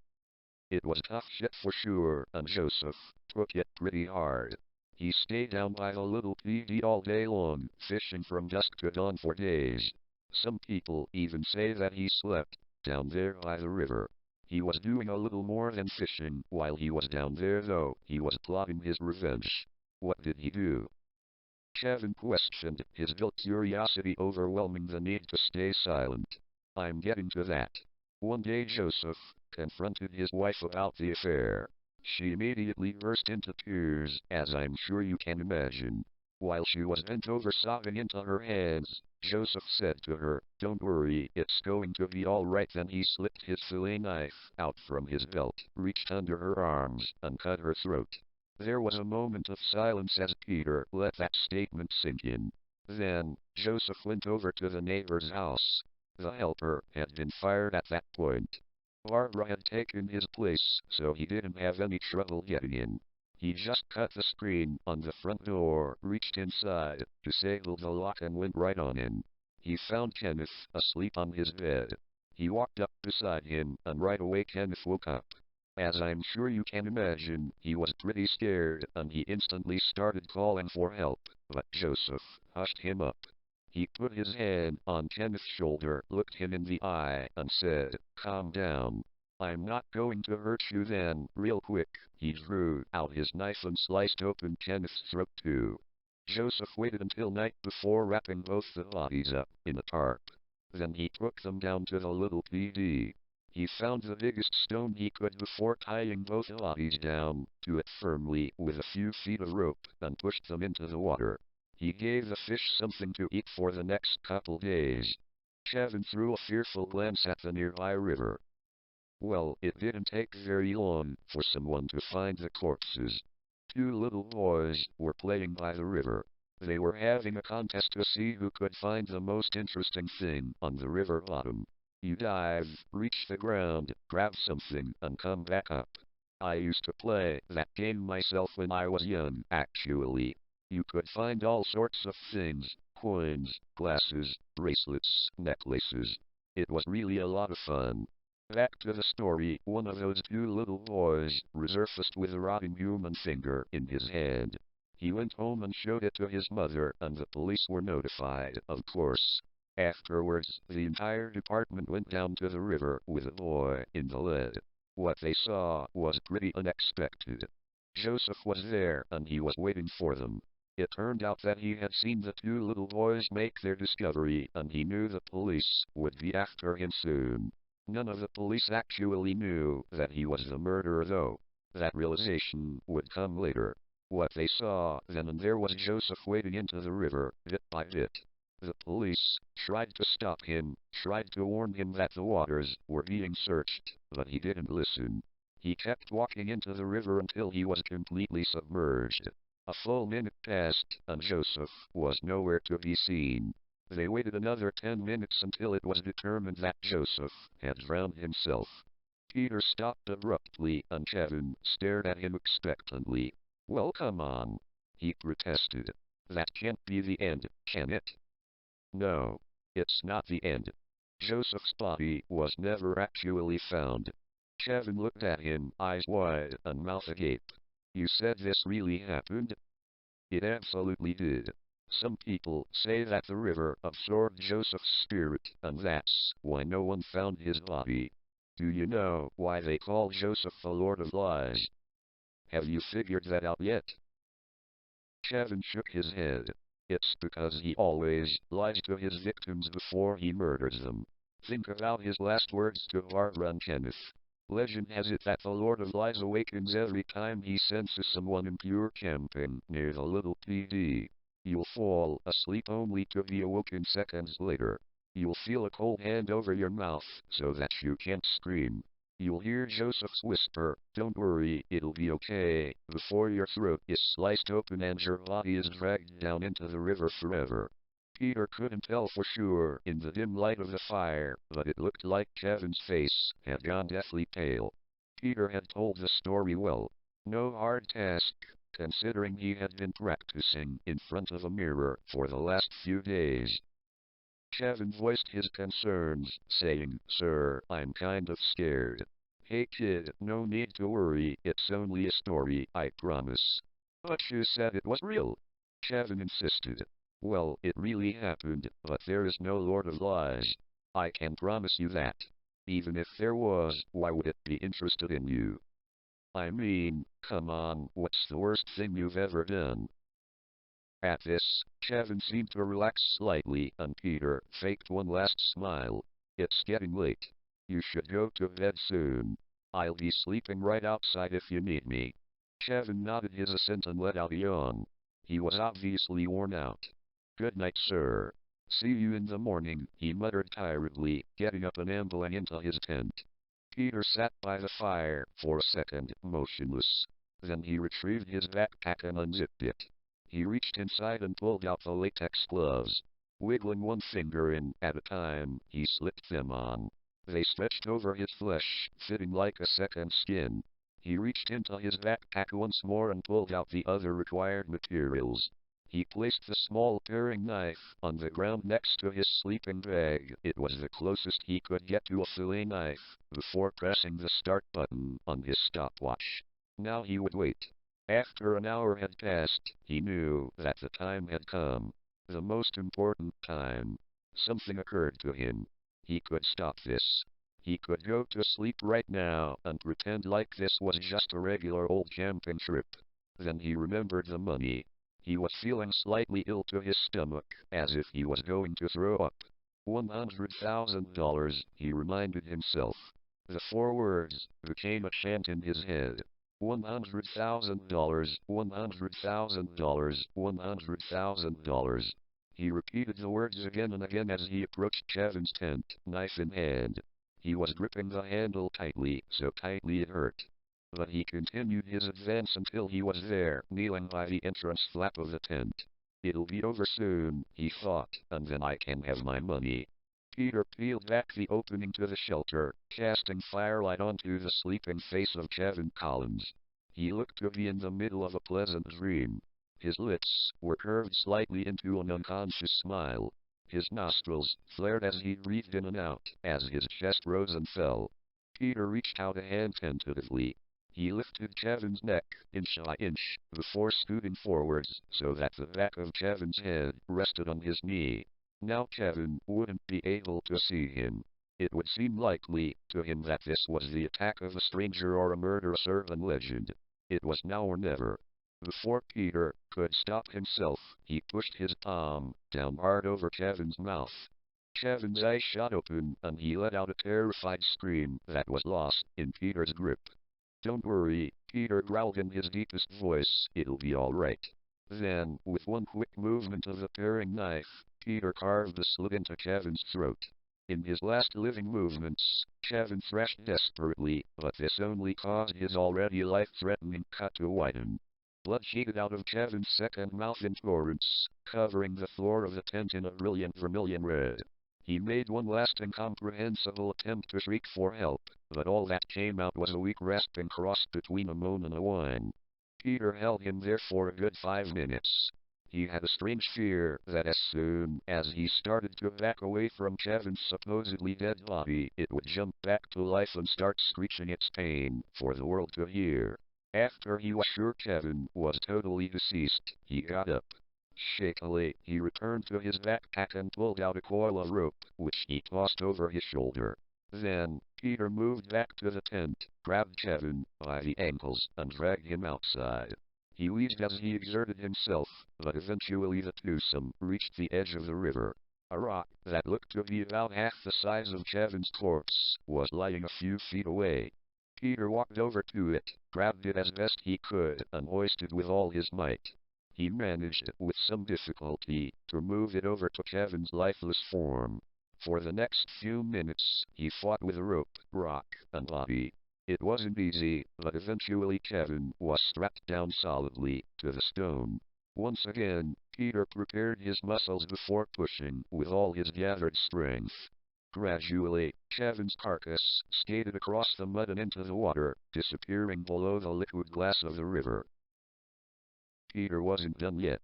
It was tough shit for sure, and Joseph took it pretty hard. He stayed down by the little PD all day long, fishing from dusk to dawn for days. Some people even say that he slept down there by the river. He was doing a little more than fishing while he was down there, though. He was plotting his revenge. What did he do? Kevin questioned, his guilt curiosity overwhelming the need to stay silent. I'm getting to that. One day Joseph confronted his wife about the affair. She immediately burst into tears, as I'm sure you can imagine. While she was bent over sobbing into her hands, Joseph said to her, "Don't worry, it's going to be all right." Then he slipped his fillet knife out from his belt, reached under her arms, and cut her throat. There was a moment of silence as Peter let that statement sink in. Then, Joseph went over to the neighbor's house. The helper had been fired at that point. Barbara had taken his place, so he didn't have any trouble getting in. He just cut the screen on the front door, reached inside, disabled the lock, and went right on in. He found Kenneth asleep on his bed. He walked up beside him, and right away Kenneth woke up. As I'm sure you can imagine, he was pretty scared, and he instantly started calling for help, but Joseph hushed him up. He put his hand on Kenneth's shoulder, looked him in the eye, and said, "Calm down. I'm not going to hurt you." Then, real quick, he drew out his knife and sliced open Kenneth's throat too. Joseph waited until night before wrapping both the bodies up in a tarp. Then he took them down to the little PD. He found the biggest stone he could before tying both bodies down to it firmly with a few feet of rope, and pushed them into the water. He gave the fish something to eat for the next couple days. Kevin threw a fearful glance at the nearby river. Well, it didn't take very long for someone to find the corpses. Two little boys were playing by the river. They were having a contest to see who could find the most interesting thing on the river bottom. You dive, reach the ground, grab something, and come back up. I used to play that game myself when I was young, actually. You could find all sorts of things: coins, glasses, bracelets, necklaces. It was really a lot of fun. Back to the story, one of those two little boys resurfaced with a rotting human finger in his hand. He went home and showed it to his mother, and the police were notified, of course. Afterwards, the entire department went down to the river with the boy in the lead. What they saw was pretty unexpected. Joseph was there, and he was waiting for them. It turned out that he had seen the two little boys make their discovery, and he knew the police would be after him soon. None of the police actually knew that he was the murderer, though. That realization would come later. What they saw then and there was Joseph wading into the river, bit by bit. The police tried to stop him, tried to warn him that the waters were being searched, but he didn't listen. He kept walking into the river until he was completely submerged. A full minute passed, and Joseph was nowhere to be seen. They waited another 10 minutes until it was determined that Joseph had drowned himself. Peter stopped abruptly, and Kevin stared at him expectantly. "Well, come on," he protested. "That can't be the end, can it?" "No, it's not the end. Joseph's body was never actually found." Kevin looked at him, eyes wide and mouth agape. "You said this really happened?" "It absolutely did. Some people say that the river absorbed Joseph's spirit, and that's why no one found his body. Do you know why they call Joseph the Lord of Lies? Have you figured that out yet?" Kevin shook his head. "It's because he always lies to his victims before he murders them. Think about his last words to Barbara and Kenneth. Legend has it that the Lord of Lies awakens every time he senses someone impure camping near the little PD. You'll fall asleep only to be awoken seconds later. You'll feel a cold hand over your mouth so that you can't scream. You'll hear Joseph's whisper, "Don't worry, it'll be okay," before your throat is sliced open and your body is dragged down into the river forever. Peter couldn't tell for sure in the dim light of the fire, but it looked like Kevin's face had gone deathly pale. Peter had told the story well. No hard task, considering he had been practicing in front of a mirror for the last few days. Kevin voiced his concerns, saying, "Sir, I'm kind of scared." "Hey kid, no need to worry, it's only a story, I promise." "But you said it was real," Kevin insisted. "Well, it really happened, but there is no Lord of Lies. I can promise you that. Even if there was, why would it be interested in you? I mean, come on, what's the worst thing you've ever done?" At this, Kevin seemed to relax slightly, and Peter faked one last smile. "It's getting late. You should go to bed soon. I'll be sleeping right outside if you need me." Kevin nodded his assent and let out a yawn. He was obviously worn out. "Good night, sir. See you in the morning," he muttered tiredly, getting up and ambling into his tent. Peter sat by the fire for a second, motionless. Then he retrieved his backpack and unzipped it. He reached inside and pulled out the latex gloves. Wiggling one finger in at a time, he slipped them on. They stretched over his flesh, fitting like a second skin. He reached into his backpack once more and pulled out the other required materials. He placed the small paring knife on the ground next to his sleeping bag. It was the closest he could get to a fillet knife, before pressing the start button on his stopwatch. Now he would wait. After an hour had passed, he knew that the time had come. The most important time. Something occurred to him. He could stop this. He could go to sleep right now and pretend like this was just a regular old camping trip. Then he remembered the money. He was feeling slightly ill to his stomach, as if he was going to throw up. $100,000, he reminded himself. The four words became a chant in his head. $100,000, $100,000, $100,000. He repeated the words again and again as he approached Kevin's tent, knife in hand. He was gripping the handle tightly, so tightly it hurt. But he continued his advance until he was there, kneeling by the entrance flap of the tent. "It'll be over soon," he thought, "and then I can have my money." Peter peeled back the opening to the shelter, casting firelight onto the sleeping face of Kevin Collins. He looked to be in the middle of a pleasant dream. His lips were curved slightly into an unconscious smile. His nostrils flared as he breathed in and out, as his chest rose and fell. Peter reached out a hand tentatively. He lifted Kevin's neck, inch by inch, before scooting forwards, so that the back of Kevin's head rested on his knee. Now Kevin wouldn't be able to see him. It would seem likely to him that this was the attack of a stranger or a murderous urban legend. It was now or never. Before Peter could stop himself, he pushed his palm down hard over Kevin's mouth. Kevin's eyes shot open, and he let out a terrified scream that was lost in Peter's grip. "Don't worry," Peter growled in his deepest voice, "it'll be all right." Then, with one quick movement of the paring knife, Peter carved a slit into Kevin's throat. In his last living movements, Kevin thrashed desperately, but this only caused his already life-threatening cut to widen. Blood sheeted out of Kevin's second mouth in torrents, covering the floor of the tent in a brilliant vermilion red. He made one last incomprehensible attempt to shriek for help, but all that came out was a weak rasping cross between a moan and a whine. Peter held him there for a good 5 minutes. He had a strange fear that as soon as he started to back away from Kevin's supposedly dead body, it would jump back to life and start screeching its pain for the world to hear. After he was sure Kevin was totally deceased, he got up. Shakily, he returned to his backpack and pulled out a coil of rope, which he tossed over his shoulder. Then, Peter moved back to the tent, grabbed Kevin by the ankles, and dragged him outside. He wheezed as he exerted himself, but eventually the twosome reached the edge of the river. A rock that looked to be about half the size of Kevin's corpse was lying a few feet away. Peter walked over to it, grabbed it as best he could, and hoisted with all his might. He managed, with some difficulty, to move it over to Kevin's lifeless form. For the next few minutes, he fought with rope, rock, and body. It wasn't easy, but eventually Kevin was strapped down solidly to the stone. Once again, Peter prepared his muscles before pushing with all his gathered strength. Gradually, Kevin's carcass skated across the mud and into the water, disappearing below the liquid glass of the river. Peter wasn't done yet.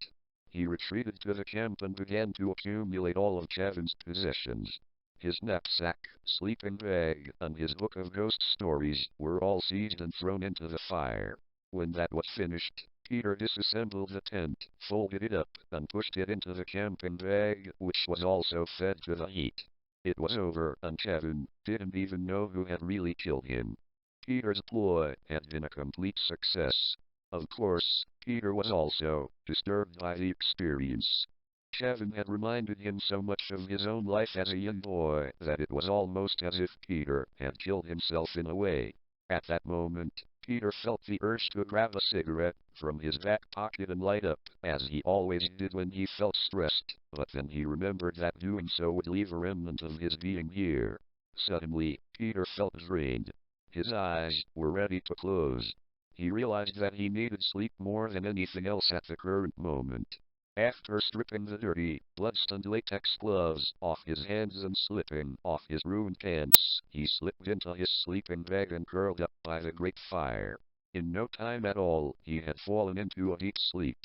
He retreated to the camp and began to accumulate all of Kevin's possessions. His knapsack, sleeping bag, and his book of ghost stories were all seized and thrown into the fire. When that was finished, Peter disassembled the tent, folded it up, and pushed it into the camping bag, which was also fed to the heat. It was over, and Kevin didn't even know who had really killed him. Peter's ploy had been a complete success. Of course, Peter was also disturbed by the experience. Kevin had reminded him so much of his own life as a young boy that it was almost as if Peter had killed himself in a way. At that moment, Peter felt the urge to grab a cigarette from his back pocket and light up, as he always did when he felt stressed, but then he remembered that doing so would leave a remnant of his being here. Suddenly, Peter felt drained. His eyes were ready to close. He realized that he needed sleep more than anything else at the current moment. After stripping the dirty, blood-stained latex gloves off his hands and slipping off his ruined pants, he slipped into his sleeping bag and curled up by the great fire. In no time at all, he had fallen into a deep sleep.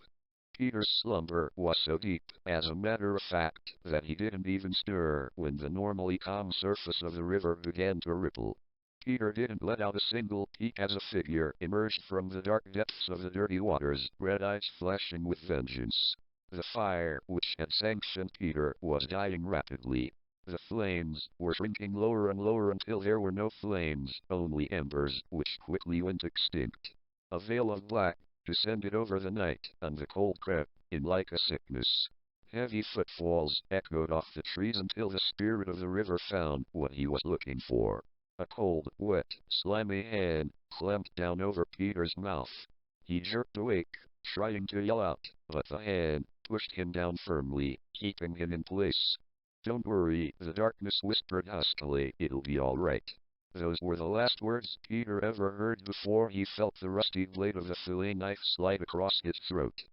Peter's slumber was so deep, as a matter of fact, that he didn't even stir when the normally calm surface of the river began to ripple. Peter didn't let out a single peep as a figure emerged from the dark depths of the dirty waters, red eyes flashing with vengeance. The fire, which had sanctioned Peter, was dying rapidly. The flames were shrinking lower and lower until there were no flames, only embers, which quickly went extinct. A veil of black descended over the night, and the cold crept in like a sickness. Heavy footfalls echoed off the trees until the spirit of the river found what he was looking for. A cold, wet, slimy hand clamped down over Peter's mouth. He jerked awake, trying to yell out, but the hand pushed him down firmly, keeping him in place. "Don't worry," the darkness whispered huskily, "it'll be all right." Those were the last words Peter ever heard before he felt the rusty blade of the fillet knife slide across his throat.